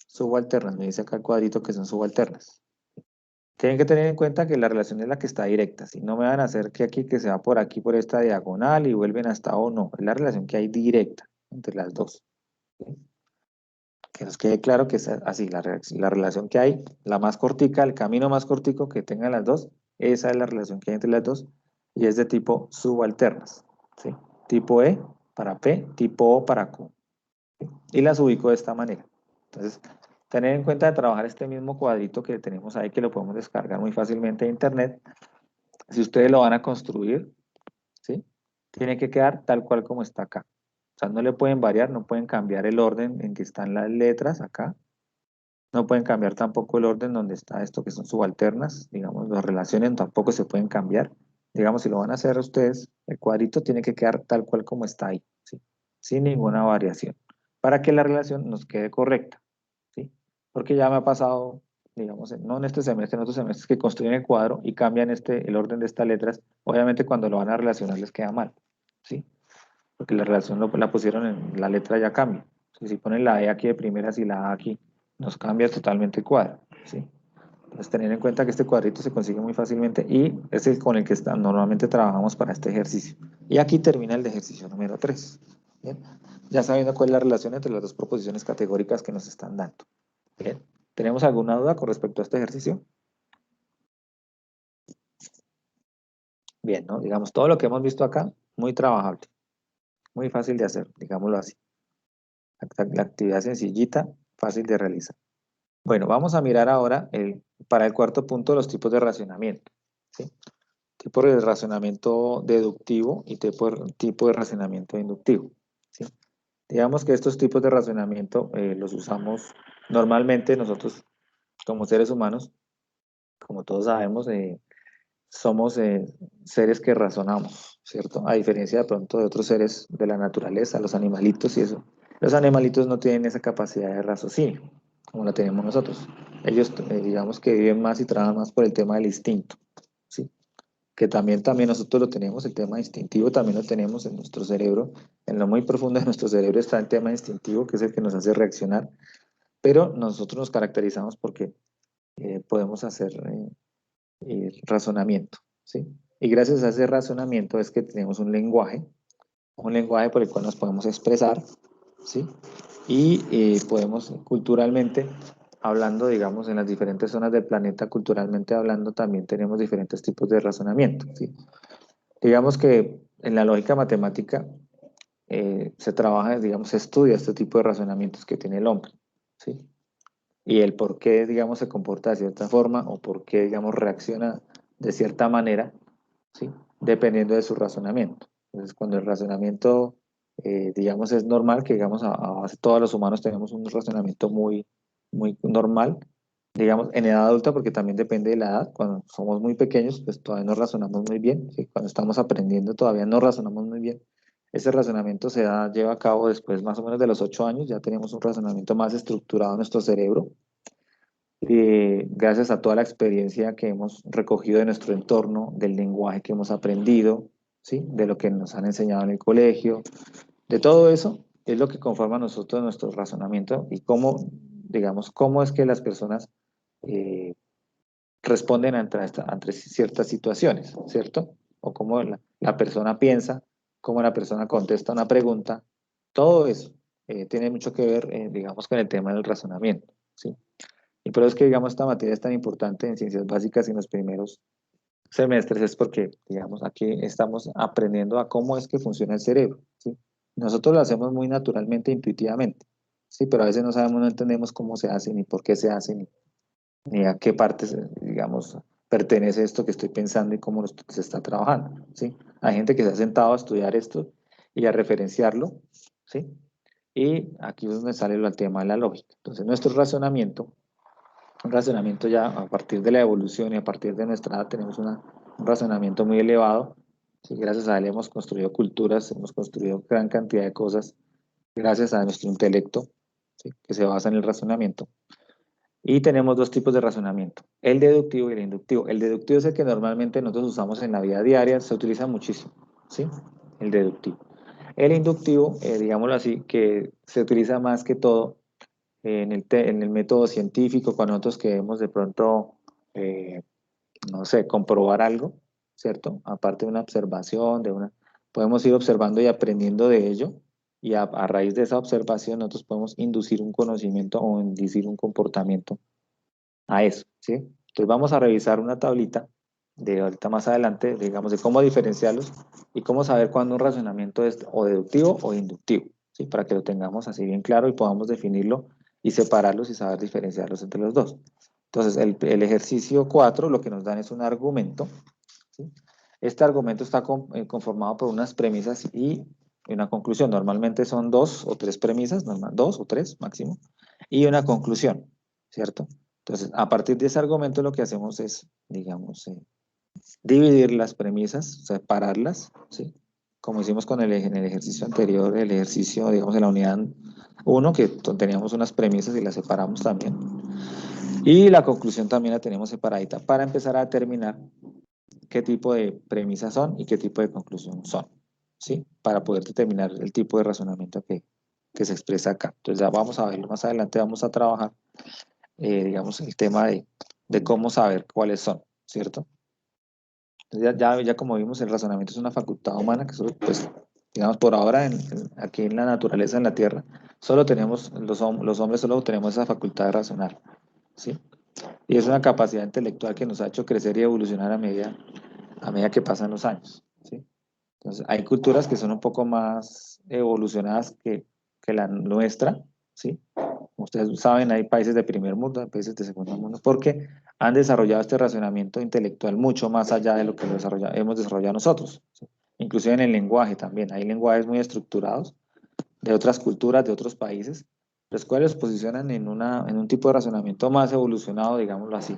Subalternas, me dice acá el cuadrito que son subalternas. Tienen que tener en cuenta que la relación es la que está directa, si no me van a hacer que aquí que se va por aquí por esta diagonal y vuelven hasta O, no, es la relación que hay directa entre las dos. ¿Sí? Que nos quede claro que es así, la relación que hay, la más cortica, el camino más cortico que tengan las dos, esa es la relación que hay entre las dos y es de tipo subalternas. ¿Sí? tipo E para P, tipo O para Q. Y las ubico de esta manera. Entonces, tener en cuenta de trabajar este mismo cuadrito que tenemos ahí, que lo podemos descargar muy fácilmente de internet. Si ustedes lo van a construir, ¿sí? Tiene que quedar tal cual como está acá. O sea, no le pueden variar, no pueden cambiar el orden en que están las letras acá. No pueden cambiar tampoco el orden donde está esto, que son subalternas. Digamos, las relaciones tampoco se pueden cambiar. Digamos, si lo van a hacer ustedes, el cuadrito tiene que quedar tal cual como está ahí, ¿sí? Sin ninguna variación, para que la relación nos quede correcta, ¿sí? Porque ya me ha pasado, digamos, no en este semestre, en otros semestres, que construyen el cuadro y cambian el orden de estas letras. Obviamente cuando lo van a relacionar les queda mal, ¿sí? Porque la relación la pusieron en la letra, ya cambia. Si ponen la E aquí de primeras y la A aquí, nos cambia totalmente el cuadro, ¿sí? Entonces, tener en cuenta que este cuadrito se consigue muy fácilmente y es el con el que normalmente trabajamos para este ejercicio. Y aquí termina el de ejercicio número 3. ¿Bien? Ya sabiendo cuál es la relación entre las dos proposiciones categóricas que nos están dando. Bien. ¿Tenemos alguna duda con respecto a este ejercicio? Bien, ¿no? Digamos, todo lo que hemos visto acá, muy trabajable, muy fácil de hacer, digámoslo así. La actividad sencillita, fácil de realizar. Bueno, vamos a mirar ahora para el cuarto punto los tipos de racionamiento, ¿sí? Tipo de racionamiento deductivo y tipo de racionamiento inductivo, ¿sí? Digamos que estos tipos de racionamiento los usamos normalmente nosotros como seres humanos, como todos sabemos, somos seres que razonamos, ¿cierto? A diferencia de pronto de otros seres de la naturaleza, los animalitos y eso. Los animalitos no tienen esa capacidad de raciocinio como la tenemos nosotros. Ellos, digamos que viven más y trabajan más por el tema del instinto, ¿sí? Que también nosotros lo tenemos, el tema instintivo también lo tenemos en nuestro cerebro. En lo muy profundo de nuestro cerebro está el tema instintivo, que es el que nos hace reaccionar, pero nosotros nos caracterizamos porque podemos hacer razonamiento, ¿sí? Y gracias a ese razonamiento es que tenemos un lenguaje por el cual nos podemos expresar, ¿sí? Y podemos culturalmente, hablando, digamos, en las diferentes zonas del planeta, culturalmente hablando, también tenemos diferentes tipos de razonamiento, ¿sí? Digamos que en la lógica matemática se trabaja, digamos, se estudia este tipo de razonamientos que tiene el hombre, ¿sí? Y el por qué, digamos, se comporta de cierta forma o por qué, digamos, reacciona de cierta manera, ¿sí? Dependiendo de su razonamiento. Entonces, cuando el razonamiento, digamos, es normal, que digamos, a base todos los humanos tenemos un razonamiento muy normal, digamos, en edad adulta, porque también depende de la edad. Cuando somos muy pequeños, pues todavía no razonamos muy bien, ¿sí? Cuando estamos aprendiendo todavía no razonamos muy bien. Ese razonamiento lleva a cabo después más o menos de los 8 años, ya tenemos un razonamiento más estructurado en nuestro cerebro, gracias a toda la experiencia que hemos recogido de nuestro entorno, del lenguaje que hemos aprendido, ¿sí? De lo que nos han enseñado en el colegio, de todo eso es lo que conforma a nosotros nuestro razonamiento y cómo, digamos, cómo es que las personas eh, responden ante ciertas situaciones, ¿cierto? O cómo la persona piensa, cómo la persona contesta una pregunta, todo eso tiene mucho que ver, digamos, con el tema del razonamiento, ¿sí? Y por eso es que, digamos, esta materia es tan importante en ciencias básicas en los primeros semestres, es porque, digamos, aquí estamos aprendiendo a cómo es que funciona el cerebro, ¿sí? Nosotros lo hacemos muy naturalmente, intuitivamente, ¿sí? Pero a veces no sabemos, no entendemos cómo se hace, ni por qué se hace, ni a qué partes, digamos, pertenece esto que estoy pensando y cómo se está trabajando, ¿sí? Hay gente que se ha sentado a estudiar esto y a referenciarlo, ¿sí? Y aquí es donde sale el tema de la lógica. Entonces, nuestro razonamiento, un razonamiento ya a partir de la evolución y a partir de nuestra edad tenemos un razonamiento muy elevado, ¿sí? Gracias a él hemos construido culturas, hemos construido gran cantidad de cosas, gracias a nuestro intelecto, ¿sí? Que se basa en el razonamiento. Y tenemos dos tipos de razonamiento, el deductivo y el inductivo. El deductivo es el que normalmente nosotros usamos en la vida diaria, se utiliza muchísimo, ¿sí? El deductivo. El inductivo, digámoslo así, que se utiliza más que todo en el método científico, cuando nosotros queremos de pronto, eh, no sé, comprobar algo, ¿cierto? Aparte de una observación, podemos ir observando y aprendiendo de ello, y a raíz de esa observación nosotros podemos inducir un conocimiento o inducir un comportamiento a eso, ¿sí? Entonces vamos a revisar una tablita de ahorita más adelante, digamos, de cómo diferenciarlos y cómo saber cuándo un razonamiento es o deductivo o inductivo, ¿sí? Para que lo tengamos así bien claro y podamos definirlo y separarlos y saber diferenciarlos entre los dos. Entonces, el ejercicio 4 lo que nos dan es un argumento, ¿sí? Este argumento está conformado por unas premisas y una conclusión. Normalmente son 2 o 3 premisas, normal, 2 o 3 máximo, y una conclusión, ¿cierto? Entonces, a partir de ese argumento lo que hacemos es, digamos, dividir las premisas, separarlas, ¿sí? Como hicimos con en el ejercicio anterior, el ejercicio, digamos, en la unidad 1, que teníamos unas premisas y las separamos también. Y la conclusión también la tenemos separadita para empezar a determinar qué tipo de premisas son y qué tipo de conclusión son, ¿sí? Para poder determinar el tipo de razonamiento que se expresa acá. Entonces ya vamos a verlo más adelante, vamos a trabajar, digamos, el tema de cómo saber cuáles son, ¿cierto? Ya como vimos, el razonamiento es una facultad humana que solo, pues, digamos, por ahora, aquí en la naturaleza, en la Tierra, solo tenemos, los hombres solo tenemos esa facultad de razonar, ¿sí? Y es una capacidad intelectual que nos ha hecho crecer y evolucionar a medida que pasan los años, ¿sí? Entonces, hay culturas que son un poco más evolucionadas que la nuestra, ¿sí? Como ustedes saben, hay países de primer mundo, hay países de segundo mundo, porque han desarrollado este razonamiento intelectual mucho más allá de lo que hemos desarrollado nosotros, ¿sí? Inclusive en el lenguaje también. Hay lenguajes muy estructurados de otras culturas, de otros países, los cuales los posicionan en un tipo de razonamiento más evolucionado, digámoslo así.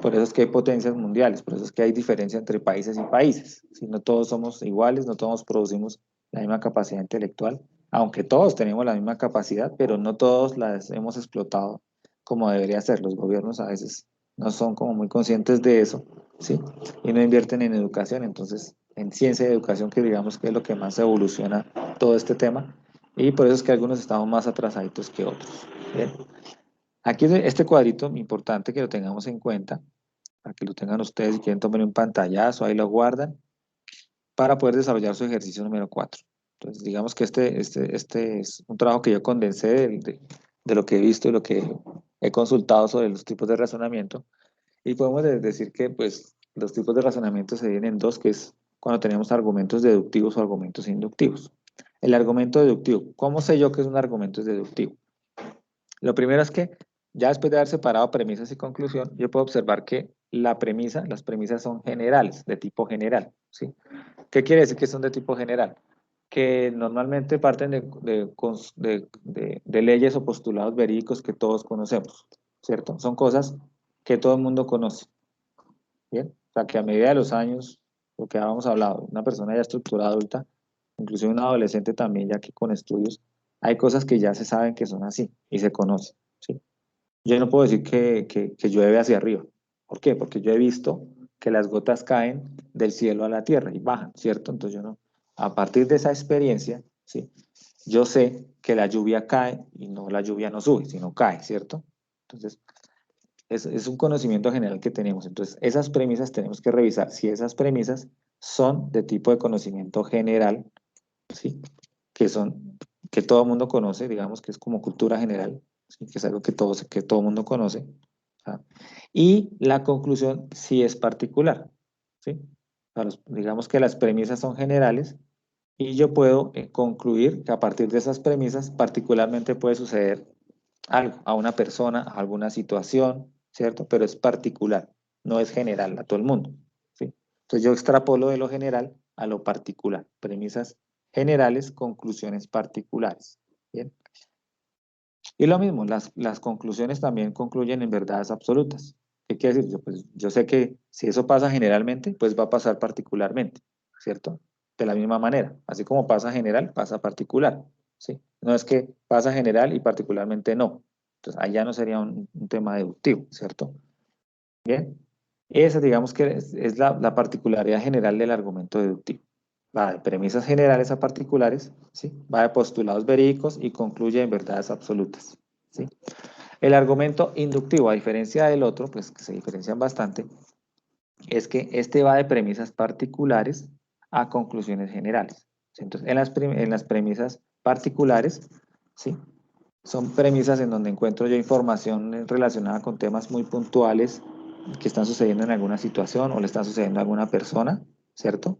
Por eso es que hay potencias mundiales, por eso es que hay diferencia entre países y países. Si no todos somos iguales, no todos producimos la misma capacidad intelectual, aunque todos tenemos la misma capacidad, pero no todos las hemos explotado como debería ser. Los gobiernos a veces no son como muy conscientes de eso, ¿sí? Y no invierten en educación, entonces en ciencia y educación, que digamos que es lo que más evoluciona todo este tema, y por eso es que algunos estamos más atrasaditos que otros. ¿Bien? Aquí este cuadrito, importante que lo tengamos en cuenta, para que lo tengan ustedes, si quieren tomen un pantallazo, ahí lo guardan, para poder desarrollar su ejercicio número 4. Entonces, digamos que este es un trabajo que yo condensé de lo que he visto y lo que he consultado sobre los tipos de razonamiento, y podemos decir que pues, los tipos de razonamiento se dividen en dos, que es cuando tenemos argumentos deductivos o argumentos inductivos. El argumento deductivo, ¿cómo sé yo que es un argumento deductivo? Lo primero es que ya después de haber separado premisas y conclusión, yo puedo observar que las premisas son generales, de tipo general, ¿sí? ¿Qué quiere decir que son de tipo general? Que normalmente parten de leyes o postulados verídicos que todos conocemos, ¿cierto? Son cosas que todo el mundo conoce, ¿bien? O sea, que a medida de los años, lo que habíamos hablado, una persona ya estructurada adulta, inclusive un adolescente también, ya que con estudios, hay cosas que ya se saben que son así y se conocen, ¿sí? Yo no puedo decir que llueve hacia arriba. ¿Por qué? Porque yo he visto que las gotas caen del cielo a la tierra y bajan, ¿cierto? Entonces yo no, a partir de esa experiencia, ¿sí? Yo sé que la lluvia cae y no, la lluvia no sube, sino cae, ¿cierto? Entonces, es un conocimiento general que tenemos. Entonces, esas premisas tenemos que revisar si esas premisas son de tipo de conocimiento general, ¿sí? Que son, que todo el mundo conoce, digamos que es como cultura general, ¿sí? Que es algo que todo mundo conoce. ¿Ah? Y la conclusión sí es particular, ¿sí? Digamos que las premisas son generales y yo puedo concluir que a partir de esas premisas particularmente puede suceder algo, a una persona, a alguna situación, ¿cierto? Pero es particular, no es general a todo el mundo, ¿sí? Entonces yo extrapolo de lo general a lo particular, premisas generales, conclusiones particulares, ¿bien? Y lo mismo, las conclusiones también concluyen en verdades absolutas. ¿Qué quiere decir? Pues, yo sé que si eso pasa generalmente, pues va a pasar particularmente, ¿cierto? De la misma manera, así como pasa general, pasa particular, ¿sí? No es que pasa general y particularmente no. Entonces, allá no sería un tema deductivo, ¿cierto? Bien. Esa, digamos que es la particularidad general del argumento deductivo. Va de premisas generales a particulares, ¿sí? Va de postulados verídicos y concluye en verdades absolutas, ¿sí? El argumento inductivo, a diferencia del otro, pues que se diferencian bastante, es que este va de premisas particulares a conclusiones generales, ¿sí? Entonces, en las premisas particulares, ¿sí? Son premisas en donde encuentro yo información relacionada con temas muy puntuales que están sucediendo en alguna situación o le están sucediendo a alguna persona, ¿cierto?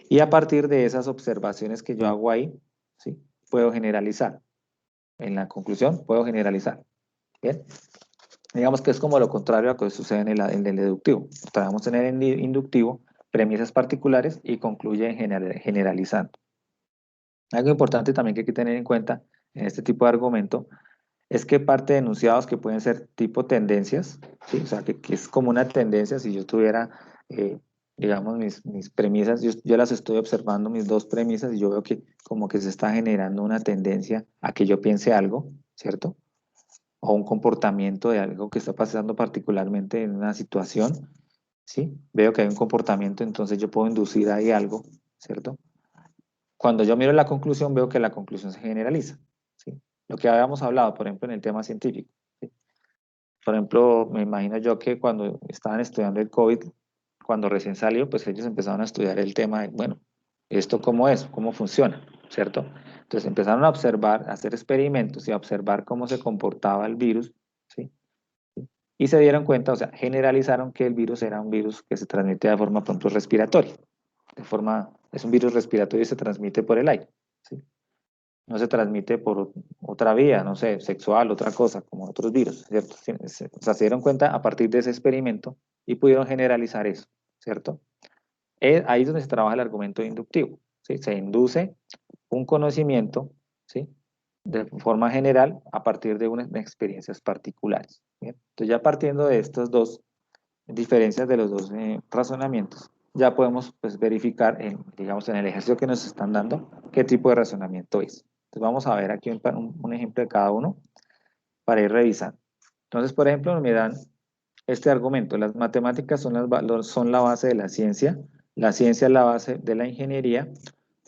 Y a partir de esas observaciones que yo hago ahí, ¿sí? Puedo generalizar. En la conclusión, puedo generalizar. ¿Bien? Digamos que es como lo contrario a lo que sucede en el deductivo. Trabajamos en el inductivo, premisas particulares y concluye generalizando. Algo importante también que hay que tener en cuenta en este tipo de argumento es que parte de enunciados que pueden ser tipo tendencias, ¿sí? O sea, que es como una tendencia, si yo tuviera, digamos, mis premisas, yo las estoy observando, mis dos premisas, y yo veo que como que se está generando una tendencia a que yo piense algo, ¿cierto? O un comportamiento de algo que está pasando particularmente en una situación, ¿sí? Veo que hay un comportamiento, entonces yo puedo inducir ahí algo, ¿cierto? Cuando yo miro la conclusión, veo que la conclusión se generaliza, ¿sí? Lo que habíamos hablado, por ejemplo, en el tema científico, ¿sí? Por ejemplo, me imagino yo que cuando estaban estudiando el COVID, cuando recién salió, pues ellos empezaron a estudiar el tema de, bueno, ¿esto cómo es? ¿Cómo funciona? ¿Cierto? Entonces empezaron a observar, a hacer experimentos y a observar cómo se comportaba el virus, ¿sí? Y se dieron cuenta, o sea, generalizaron que el virus era un virus que se transmite de forma, por ejemplo, respiratoria. De forma, es un virus respiratorio y se transmite por el aire, ¿sí? No se transmite por otra vía, no sé, sexual, otra cosa, como otros virus, ¿cierto? O sea, se dieron cuenta a partir de ese experimento y pudieron generalizar eso, ¿cierto? Ahí es donde se trabaja el argumento inductivo, ¿sí? Se induce un conocimiento, ¿sí? De forma general a partir de unas experiencias particulares, ¿bien? Entonces ya partiendo de estas dos diferencias de los dos razonamientos, ya podemos pues, verificar, digamos, en el ejercicio que nos están dando, qué tipo de razonamiento es. Entonces vamos a ver aquí un ejemplo de cada uno para ir revisando. Entonces, por ejemplo, me dan este argumento: las matemáticas son la base de la ciencia es la base de la ingeniería,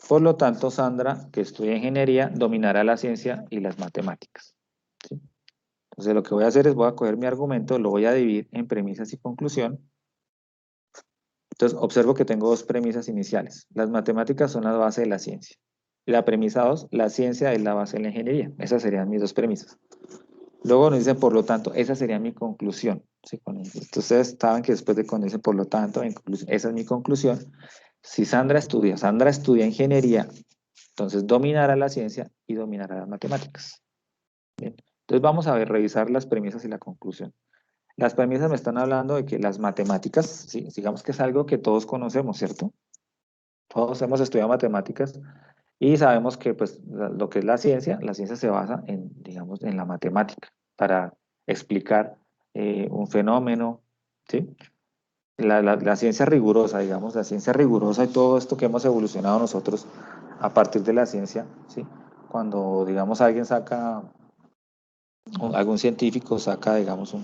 por lo tanto, Sandra, que estudia ingeniería, dominará la ciencia y las matemáticas, ¿sí? Entonces, lo que voy a hacer es voy a coger mi argumento, lo voy a dividir en premisas y conclusión. Entonces, observo que tengo dos premisas iniciales. Las matemáticas son la base de la ciencia. Y la premisa 2, la ciencia es la base de la ingeniería. Esas serían mis dos premisas. Luego nos dicen, por lo tanto, esa sería mi conclusión. ¿Sí? Entonces, ustedes saben que después de cuando dicen, por lo tanto, esa es mi conclusión. Si Sandra estudia ingeniería, entonces dominará la ciencia y dominará las matemáticas. Bien. Entonces, vamos a ver, revisar las premisas y la conclusión. Las premisas me están hablando de que las matemáticas, ¿sí? Digamos que es algo que todos conocemos, ¿cierto? Todos hemos estudiado matemáticas y sabemos que pues, lo que es la ciencia se basa en, digamos, en la matemática para explicar un fenómeno, ¿sí? La ciencia rigurosa, digamos, la ciencia rigurosa y todo esto que hemos evolucionado nosotros a partir de la ciencia, ¿sí? Cuando, digamos, alguien saca, algún científico saca, digamos,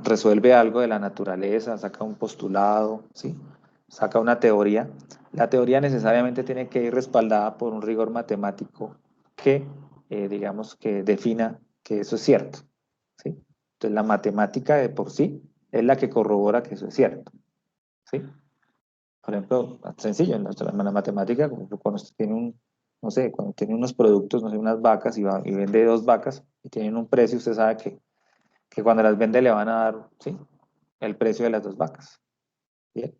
resuelve algo de la naturaleza, saca un postulado, ¿sí? Saca una teoría. La teoría necesariamente tiene que ir respaldada por un rigor matemático que, digamos, que defina que eso es cierto, ¿sí? Entonces, la matemática de por sí es la que corrobora que eso es cierto, ¿sí? Por ejemplo, sencillo, en la matemática, cuando usted tiene no sé, cuando tiene unos productos, no sé, unas vacas y vende dos vacas y tienen un precio, usted sabe que cuando las vende le van a dar, ¿sí? El precio de las dos vacas. ¿Bien?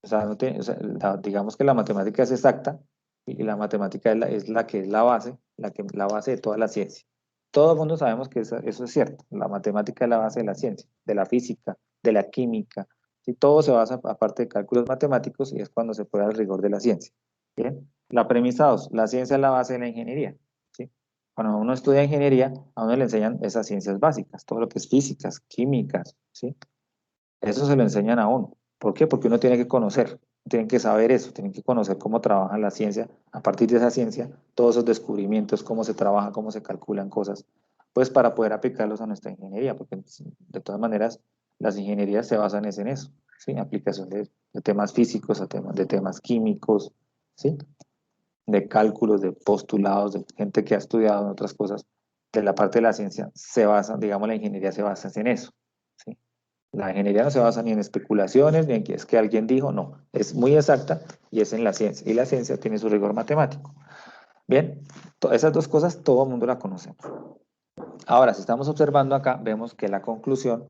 O sea, o sea, digamos que la matemática es exacta y la matemática es la que es la base, la base de toda la ciencia. Todo el mundo sabemos que eso es cierto. La matemática es la base de la ciencia, de la física, de la química. Y todo se basa, aparte de cálculos matemáticos, y es cuando se puede al rigor de la ciencia. ¿Bien? La premisa 2, la ciencia es la base de la ingeniería. ¿Sí? Cuando uno estudia ingeniería, a uno le enseñan esas ciencias básicas, todo lo que es físicas, químicas, ¿sí? Eso se lo enseñan a uno. ¿Por qué? Porque uno tiene que conocer, tienen que saber eso, tienen que conocer cómo trabaja la ciencia. A partir de esa ciencia, todos esos descubrimientos, cómo se trabaja, cómo se calculan cosas, pues para poder aplicarlos a nuestra ingeniería, porque de todas maneras las ingenierías se basan en eso, ¿sí? Aplicación de temas físicos, de temas químicos, ¿sí? De cálculos, de postulados, de gente que ha estudiado en otras cosas. De la parte de la ciencia se basa, digamos, la ingeniería se basa en eso, ¿sí? La ingeniería no se basa ni en especulaciones, ni en que es que alguien dijo, no, es muy exacta y es en la ciencia. Y la ciencia tiene su rigor matemático. Bien, esas dos cosas todo el mundo la conocemos. Ahora, si estamos observando acá, vemos que la conclusión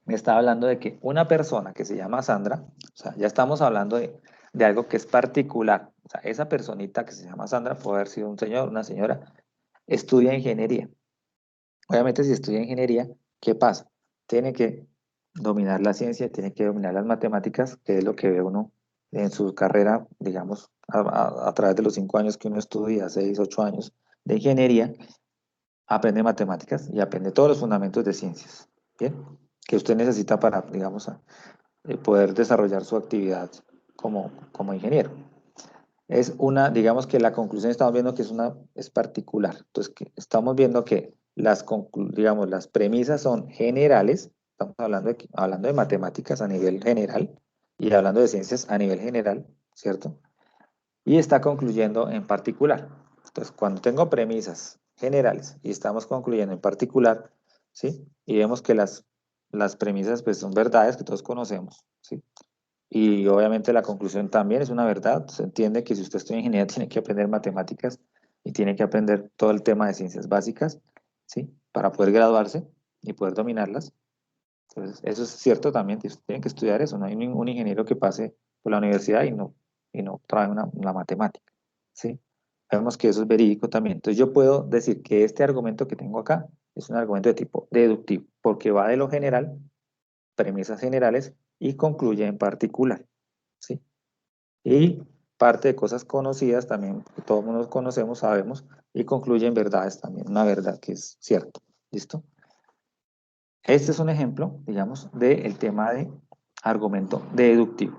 me estaba hablando de que una persona que se llama Sandra, o sea, ya estamos hablando de algo que es particular. O sea, esa personita que se llama Sandra puede haber sido un señor, una señora, estudia ingeniería. Obviamente, si estudia ingeniería, ¿qué pasa? Tiene que dominar la ciencia, tiene que dominar las matemáticas, que es lo que ve uno en su carrera, digamos, a través de los 5 años que uno estudia, 6, 8 años de ingeniería, aprende matemáticas y aprende todos los fundamentos de ciencias, ¿bien? Que usted necesita para, digamos, poder desarrollar su actividad como ingeniero. Es una, digamos que la conclusión estamos viendo que es particular. Entonces, que estamos viendo que digamos, las premisas son generales, estamos hablando de matemáticas a nivel general y hablando de ciencias a nivel general, ¿cierto? Y está concluyendo en particular. Entonces, cuando tengo premisas generales y estamos concluyendo en particular, ¿sí? Y vemos que las premisas pues son verdades que todos conocemos, ¿sí? Y obviamente la conclusión también es una verdad. Se entiende que si usted estudia ingeniería tiene que aprender matemáticas y tiene que aprender todo el tema de ciencias básicas, ¿sí? Para poder graduarse y poder dominarlas. Entonces, eso es cierto también, tienen que estudiar eso. No hay ningún ingeniero que pase por la universidad y no trabaje la matemática, ¿sí? Vemos que eso es verídico también. Entonces, yo puedo decir que este argumento que tengo acá es un argumento de tipo deductivo, porque va de lo general, premisas generales, y concluye en particular, ¿sí? Y parte de cosas conocidas también, que todos nos conocemos, sabemos, y concluye en verdades también, una verdad que es cierta. ¿Listo? Este es un ejemplo, digamos, del tema de argumento deductivo.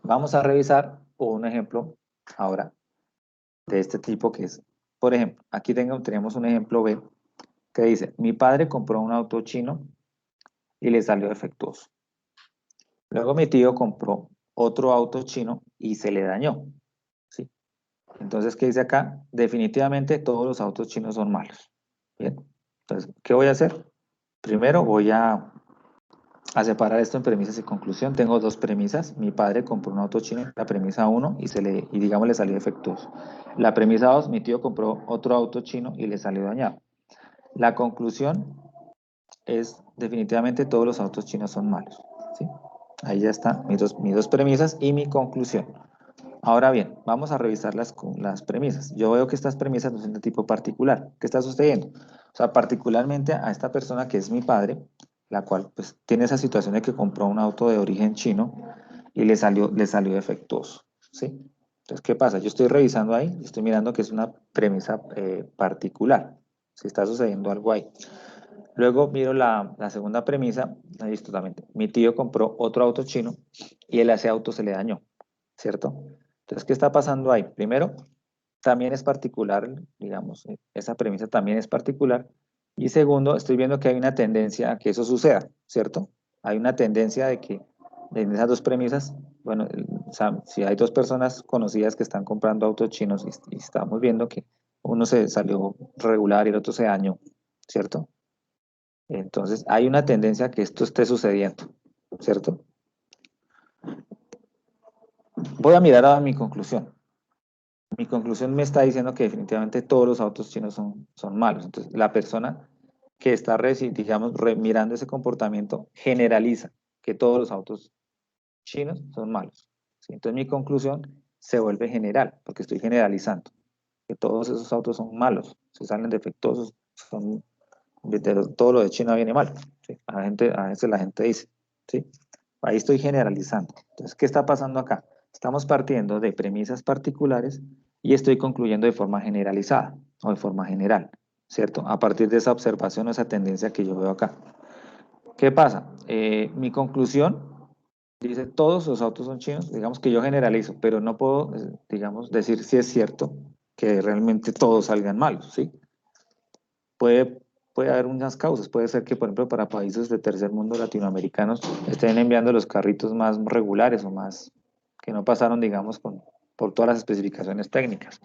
Vamos a revisar un ejemplo ahora de este tipo que es, por ejemplo, aquí tenemos un ejemplo B que dice, mi padre compró un auto chino y le salió defectuoso. Luego mi tío compró otro auto chino y se le dañó, ¿sí? Entonces, ¿qué dice acá? Definitivamente todos los autos chinos son malos. Bien, entonces, ¿qué voy a hacer? Primero voy a separar esto en premisas y conclusión. Tengo dos premisas. Mi padre compró un auto chino, la premisa 1, y digamos le salió defectuoso. La premisa 2, mi tío compró otro auto chino y le salió dañado. La conclusión es definitivamente todos los autos chinos son malos, ¿sí? Ahí ya están mis dos premisas y mi conclusión. Ahora bien, vamos a revisar las premisas. Yo veo que estas premisas no son de tipo particular. ¿Qué está sucediendo? O sea, particularmente a esta persona que es mi padre, la cual pues tiene esa situación de que compró un auto de origen chino y le salió defectuoso, ¿sí? Entonces, ¿qué pasa? Yo estoy revisando ahí, estoy mirando que es una premisa particular, si está sucediendo algo ahí. Luego miro la segunda premisa, ahí está totalmente. Mi tío compró otro auto chino y ese auto se le dañó, ¿cierto? Entonces, ¿qué está pasando ahí? Primero, también es particular, digamos, esa premisa también es particular. Y segundo, estoy viendo que hay una tendencia a que eso suceda, ¿cierto? Hay una tendencia de que en esas dos premisas, bueno, o sea, si hay dos personas conocidas que están comprando autos chinos y estamos viendo que uno se salió regular y el otro se dañó, ¿cierto? Entonces, hay una tendencia a que esto esté sucediendo, ¿cierto? Voy a mirar a mi conclusión. Mi conclusión me está diciendo que definitivamente todos los autos chinos son malos. Entonces, la persona que está, digamos, mirando ese comportamiento generaliza que todos los autos chinos son malos, ¿sí? Entonces, mi conclusión se vuelve general, porque estoy generalizando que todos esos autos son malos, si salen defectuosos, todo lo de China viene mal, ¿sí? A veces la gente dice, ¿sí? Ahí estoy generalizando. Entonces, ¿qué está pasando acá? Estamos partiendo de premisas particulares y estoy concluyendo de forma generalizada o de forma general, ¿cierto? A partir de esa observación o esa tendencia que yo veo acá. ¿Qué pasa? Mi conclusión dice, todos los autos son chinos, digamos que yo generalizo, pero no puedo, digamos, decir si es cierto que realmente todos salgan malos, ¿sí? Puede, puede haber unas causas, puede ser que, por ejemplo, para países de tercer mundo latinoamericanos estén enviando los carritos más regulares o más que no pasaron, digamos, por todas las especificaciones técnicas,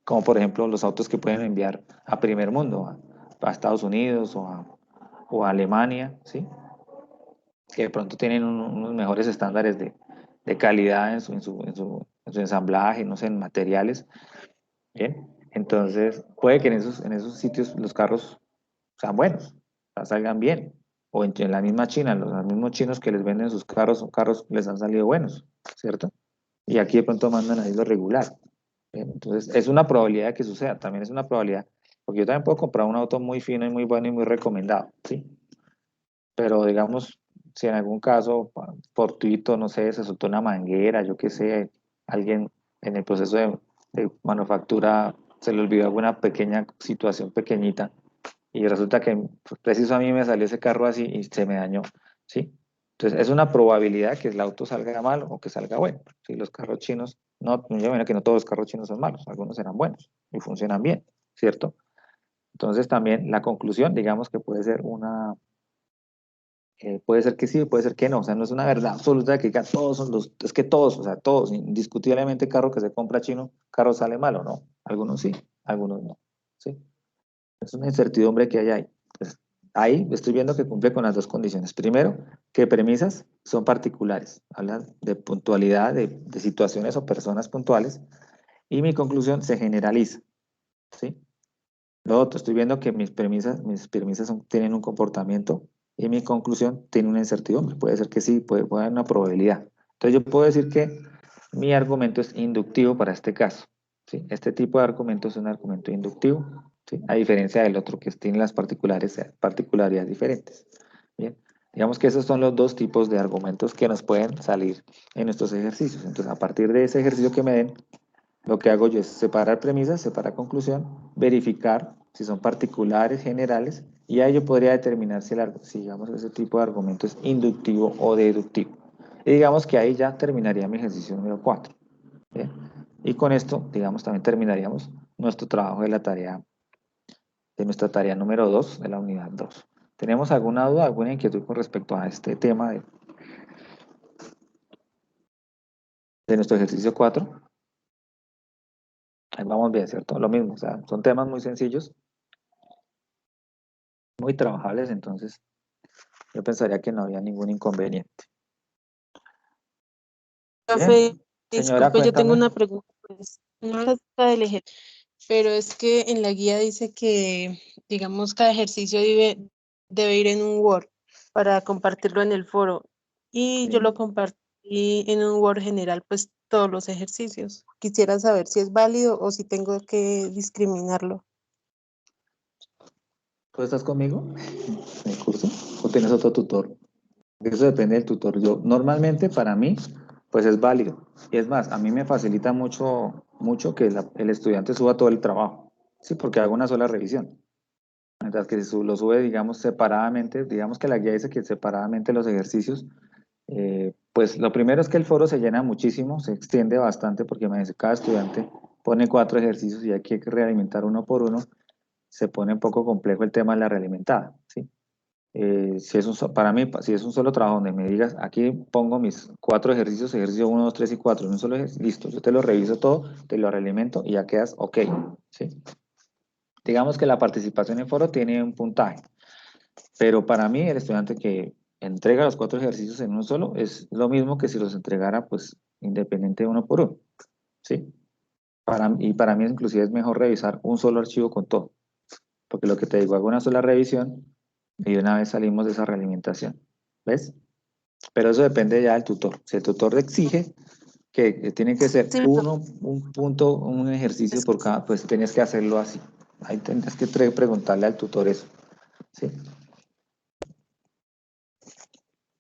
como por ejemplo los autos que pueden enviar a primer mundo, a Estados Unidos o a Alemania, ¿sí? Que de pronto tienen unos mejores estándares de calidad en su ensamblaje, no sé, en materiales, ¿bien? Entonces, puede que en esos sitios los carros sean buenos, o sea, salgan bien, o en la misma China, los mismos chinos que les venden sus carros, son carros les han salido buenos, ¿cierto? Y aquí de pronto mandan ahí lo regular. Entonces, es una probabilidad de que suceda, también es una probabilidad, porque yo también puedo comprar un auto muy fino y muy bueno y muy recomendado, ¿sí? Pero digamos, si en algún caso fortuito, no sé, se soltó una manguera, yo qué sé, alguien en el proceso de manufactura se le olvidó alguna pequeña situación pequeñita y resulta que pues, preciso a mí me salió ese carro así y se me dañó, ¿sí? Entonces es una probabilidad que el auto salga mal o que salga bueno. Si los carros chinos, no, yo imagino que no todos los carros chinos son malos, algunos serán buenos y funcionan bien, ¿cierto? Entonces también la conclusión, digamos que puede ser una, puede ser que sí, puede ser que no, o sea, no es una verdad absoluta de que todos son los, es que todos, o sea, todos, indiscutiblemente carro que se compra chino, carro sale malo, ¿no? Algunos sí, algunos no, ¿sí? Es una incertidumbre que hay ahí. Pues, ahí estoy viendo que cumple con las dos condiciones. Primero, que premisas son particulares, hablan de puntualidad de situaciones o personas puntuales, y mi conclusión se generaliza, ¿sí? Lo otro, estoy viendo que mis premisas tienen un comportamiento y mi conclusión tiene una incertidumbre. Puede ser que sí, puede haber una probabilidad. Entonces yo puedo decir que mi argumento es inductivo para este caso, ¿sí? Este tipo de argumento es un argumento inductivo, ¿sí? A diferencia del otro que tiene las particularidades diferentes. Bien, digamos que esos son los dos tipos de argumentos que nos pueden salir en estos ejercicios. Entonces, a partir de ese ejercicio que me den, lo que hago yo es separar premisas, separar conclusión, verificar si son particulares, generales, y ahí yo podría determinar si digamos, ese tipo de argumento es inductivo o deductivo. Y digamos que ahí ya terminaría mi ejercicio número 4. ¿Bien? Y con esto, digamos, también terminaríamos nuestro trabajo de nuestra tarea número 2 de la unidad 2. ¿Tenemos alguna duda, alguna inquietud con respecto a este tema de nuestro ejercicio 4? Ahí vamos bien, ¿cierto? Lo mismo, o sea, son temas muy sencillos, muy trabajables, entonces yo pensaría que no había ningún inconveniente. Profe, Bien, señora, disculpe, yo tengo cuéntame. una pregunta, pues, no es acerca del ejercicio, pero es que en la guía dice que, digamos, cada ejercicio debe ir en un Word para compartirlo en el foro. Y yo Sí. lo compartí en un Word general, pues todos los ejercicios. Quisiera saber si es válido o si tengo que discriminarlo. ¿Tú estás conmigo en el curso o tienes otro tutor? Eso depende del tutor. Yo, normalmente para mí, pues es válido. Y es más, a mí me facilita mucho, mucho que el estudiante suba todo el trabajo. Sí, porque hago una sola revisión. Mientras que si lo sube, digamos, separadamente, digamos que la guía dice que separadamente los ejercicios, pues lo primero es que el foro se llena muchísimo, se extiende bastante porque me dice, cada estudiante pone 4 ejercicios y aquí hay que realimentar uno por uno. Se pone un poco complejo el tema de la realimentada, ¿sí? Si es para mí, si es un solo trabajo donde me digas, aquí pongo mis 4 ejercicios, ejercicio 1, 2, 3 y 4, en un solo ejercicio, listo, yo te lo reviso todo, te lo realimento y ya quedas ok, ¿sí? Digamos que la participación en foro tiene un puntaje, pero para mí el estudiante que entrega los 4 ejercicios en uno solo es lo mismo que si los entregara pues independiente uno por uno, ¿sí? Y para mí inclusive es mejor revisar un solo archivo con todo, porque lo que te digo, hago una sola revisión y de una vez salimos de esa realimentación, ¿ves? Pero eso depende ya del tutor. Si el tutor exige que tiene que ser Sí, uno, un punto, un ejercicio por cada, pues tienes que hacerlo así. Ahí tendrás que preguntarle al tutor eso, ¿sí?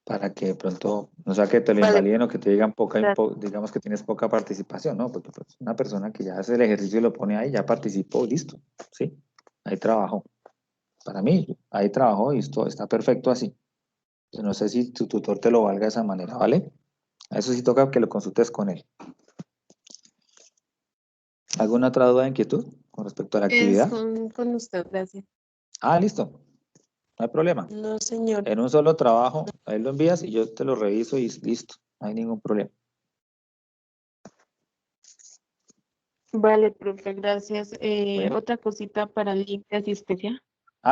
Para que de pronto, no sea que te lo vale, invaliden o que te digan gracias. digamos que tienes poca participación, ¿no? Porque pues, una persona que ya hace el ejercicio y lo pone ahí, ya participó, listo, ¿sí? Ahí trabajó. Para mí, ahí trabajó y esto está perfecto así. No sé si tu tutor te lo valga de esa manera, ¿vale? A eso sí toca que lo consultes con él. ¿Alguna otra duda o inquietud con respecto a la Es actividad? con usted, gracias. Ah, listo, no hay problema. No, señor. En un solo trabajo, ahí lo envías y yo te lo reviso y listo, no hay ningún problema. Vale, profe, gracias. Bueno, Otra cosita para el link de asistencia.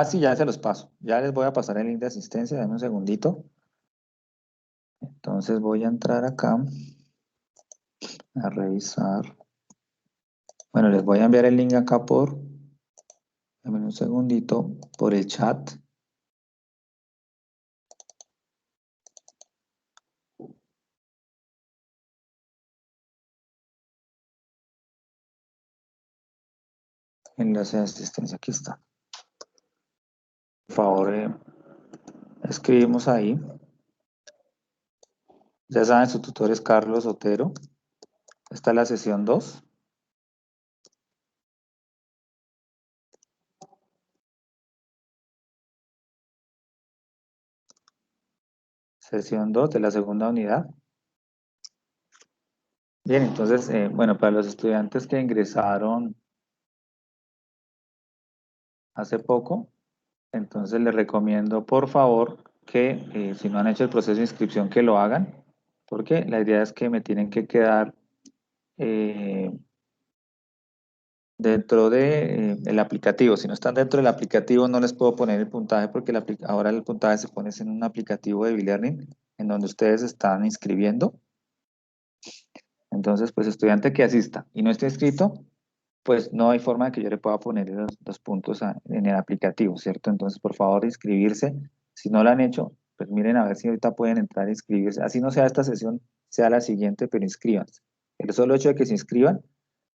sí, ya se los paso. Ya les voy a pasar el link de asistencia, denme un segundito. Entonces voy a entrar acá a revisar. Bueno, les voy a enviar el link acá denme un segundito, por el chat. Enlace de asistencia, aquí está. Por favor, escribimos ahí. Ya saben, su tutor es Carlos Otero. Esta es la sesión 2. Sesión 2 de la segunda unidad. Bien, entonces, bueno, para los estudiantes que ingresaron hace poco, entonces les recomiendo, por favor, que si no han hecho el proceso de inscripción, que lo hagan, porque la idea es que me tienen que quedar dentro de, el aplicativo. Si no están dentro del aplicativo, no les puedo poner el puntaje, porque ahora el puntaje se pone en un aplicativo de e-learning, en donde ustedes están inscribiendo. Entonces, pues estudiante que asista y no esté inscrito, pues no hay forma de que yo le pueda poner los puntos en el aplicativo, ¿cierto? Entonces, por favor, inscribirse. Si no lo han hecho, pues miren a ver si ahorita pueden entrar a inscribirse. Así no sea esta sesión, sea la siguiente, pero inscríbanse. El solo hecho de que se inscriban,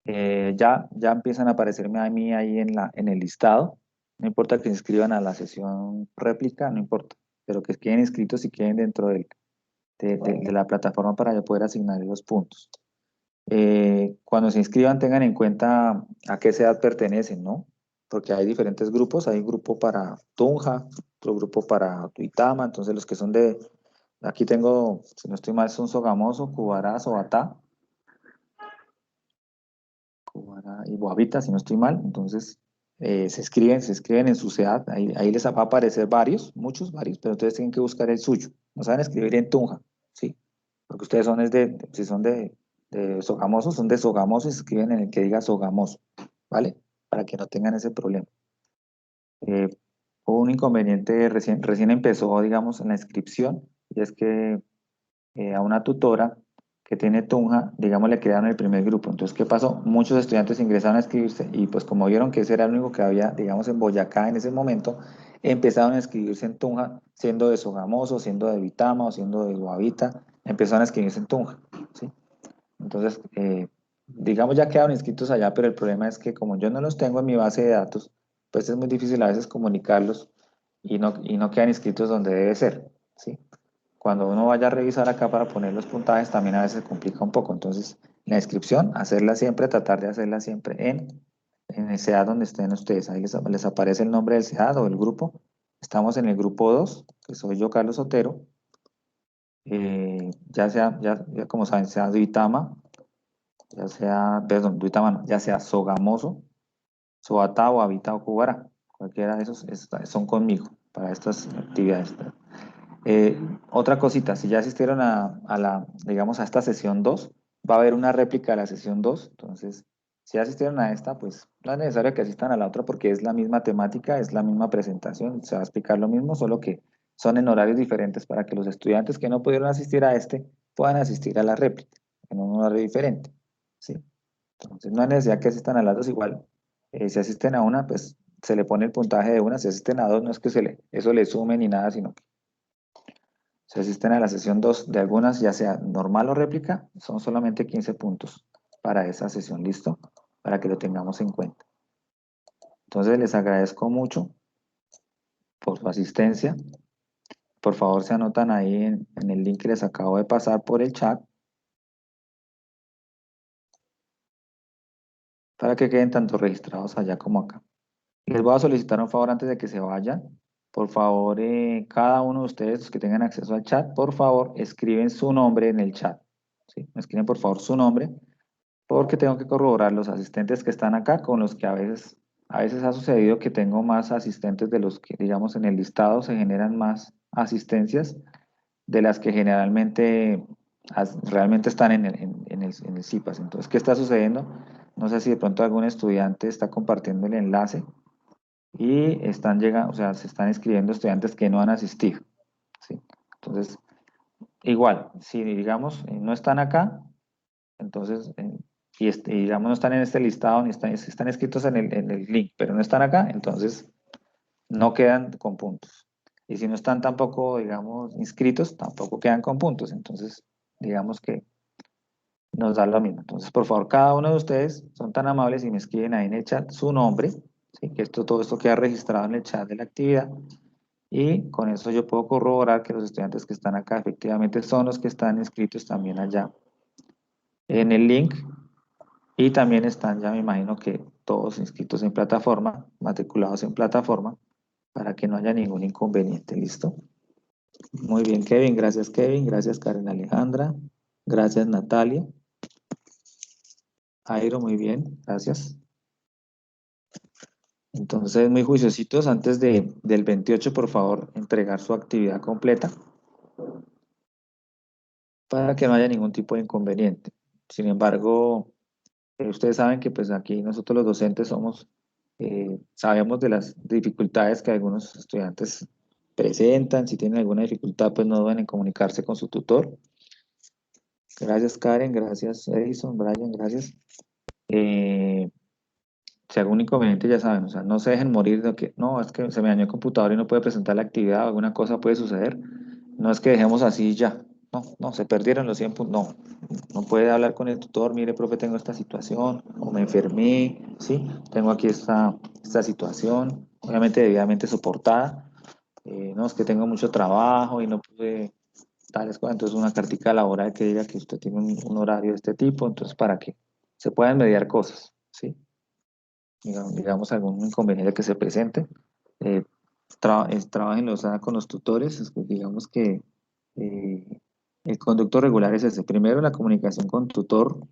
ya empiezan a aparecerme a mí ahí en el listado. No importa que se inscriban a la sesión réplica, no importa, pero que queden inscritos y queden dentro de la plataforma para yo poder asignar los puntos. Cuando se inscriban tengan en cuenta a qué edad pertenecen, ¿no? Porque hay diferentes grupos, hay un grupo para Tunja, otro grupo para Tuitama, entonces los que son aquí tengo, si no estoy mal, son Sogamoso, Cubará, Sobatá, Cubará y Boavita, si no estoy mal, entonces se escriben en su edad, ahí les va a aparecer varios, pero ustedes tienen que buscar el suyo, no saben escribir en Tunja, ¿sí? Porque ustedes son, si son de Sogamoso, son de Sogamoso y se escriben en el que diga Sogamoso, ¿vale? Para que no tengan ese problema. Eh, Hubo un inconveniente, recién empezó, digamos, en la inscripción, y es que a una tutora que tiene Tunja, digamos, le crearon el primer grupo. Entonces, ¿qué pasó? Muchos estudiantes ingresaron a inscribirse y pues como vieron que ese era el único que había, digamos, en Boyacá en ese momento, empezaron a inscribirse en Tunja, siendo de Sogamoso, siendo de Vitama o siendo de Guavita, empezaron a inscribirse en Tunja, ¿sí? Entonces, digamos, ya quedaron inscritos allá, pero el problema es que como yo no los tengo en mi base de datos, pues es muy difícil a veces comunicarlos y no quedan inscritos donde debe ser, ¿sí? Cuando uno vaya a revisar acá para poner los puntajes, también a veces se complica un poco. Entonces, la inscripción, hacerla siempre, tratar de hacerla siempre en el CEAD donde estén ustedes. Ahí les aparece el nombre del CEAD o del grupo. Estamos en el grupo 2, que soy yo, Carlos Otero. Ya como saben, sea Duitama, ya sea, perdón, Duitama no, ya sea Sogamoso, Soatá o Habita o Cubara. Cualquiera de esos son conmigo para estas actividades. Otra cosita, si ya asistieron digamos, a esta sesión 2, va a haber una réplica de la sesión 2. Entonces, si asistieron a esta, pues no es necesario que asistan a la otra porque es la misma temática, es la misma presentación, se va a explicar lo mismo, solo que son en horarios diferentes para que los estudiantes que no pudieron asistir a este puedan asistir a la réplica en un horario diferente, ¿sí? Entonces, no hay necesidad que asistan a las dos igual. Si asisten a una, pues se le pone el puntaje de una, si asisten a dos, no es que eso le sume ni nada, sino que si asisten a la sesión 2 de algunas, ya sea normal o réplica, son solamente 15 puntos para esa sesión, ¿listo? Para que lo tengamos en cuenta. Entonces les agradezco mucho por su asistencia. Por favor, se anotan ahí en el link que les acabo de pasar por el chat para que queden tanto registrados allá como acá. Les voy a solicitar un favor antes de que se vayan. Por favor, cada uno de ustedes los que tengan acceso al chat, por favor, escriben su nombre en el chat. ¿Sí? Me escriben por favor su nombre porque tengo que corroborar los asistentes que están acá con los que a veces ha sucedido que tengo más asistentes de los que, digamos, en el listado se generan más asistencias de las que generalmente realmente están en el CIPAS. Entonces, ¿qué está sucediendo? No sé si de pronto algún estudiante está compartiendo el enlace y están llegando, o sea, se están inscribiendo estudiantes que no han asistido, ¿sí? Entonces, igual, si digamos no están acá, entonces, y digamos no están en este listado, ni están escritos en el link, pero no están acá, entonces no quedan con puntos. Y si no están tampoco, digamos, inscritos, tampoco quedan con puntos. Entonces, digamos que nos da lo mismo. Entonces, por favor, cada uno de ustedes son tan amables y me escriben ahí en el chat su nombre, ¿sí? Que todo esto queda registrado en el chat de la actividad. Y con eso yo puedo corroborar que los estudiantes que están acá efectivamente son los que están inscritos también allá en el link. Y también están ya, me imagino que todos inscritos en plataforma, matriculados en plataforma, para que no haya ningún inconveniente. ¿Listo? Muy bien, Kevin. Gracias, Karen Alejandra. Gracias, Natalia. Jairo, muy bien. Gracias. Entonces, muy juiciositos, antes del 28, por favor, entregar su actividad completa para que no haya ningún tipo de inconveniente. Sin embargo, ustedes saben que pues aquí nosotros los docentes sabemos de las dificultades que algunos estudiantes presentan. Si tienen alguna dificultad, pues no duden en comunicarse con su tutor. Gracias, Karen. Gracias, Edison. Brian, gracias. Si algún inconveniente, ya saben, o sea, no se dejen morir de que, no, es que se me dañó el computador y no puede presentar la actividad, alguna cosa puede suceder. No es que dejemos así ya. No, no, se perdieron los 100 puntos. No, no puede hablar con el tutor, mire, profe, tengo esta situación, o me enfermé, ¿sí? Tengo aquí esta situación, obviamente debidamente soportada. No, es que tengo mucho trabajo y no pude tales cosas. Entonces, una cartica laboral que diga que usted tiene un horario de este tipo, entonces, para que se puedan mediar cosas, ¿sí? Digamos algún inconveniente que se presente. Eh, trabajen con los tutores, digamos que eh, el conducto regular es ese. Primero, la comunicación con tutor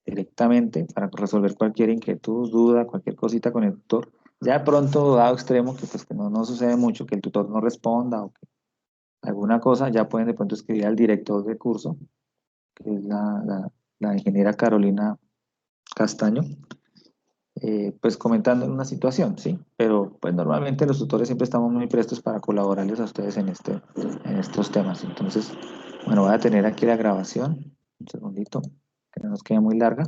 directamente para resolver cualquier inquietud, duda, cualquier cosita con el tutor. Ya de pronto, dado extremo, que pues que no sucede mucho, que el tutor no responda o que alguna cosa, ya pueden de pronto escribir al director de curso, que es la ingeniera Carolina Castaño, pues comentando una situación, ¿sí? Pero pues normalmente los tutores siempre estamos muy prestos para colaborarles a ustedes en estos temas. Entonces, bueno, voy a tener aquí la grabación, un segundito, que no nos quede muy larga.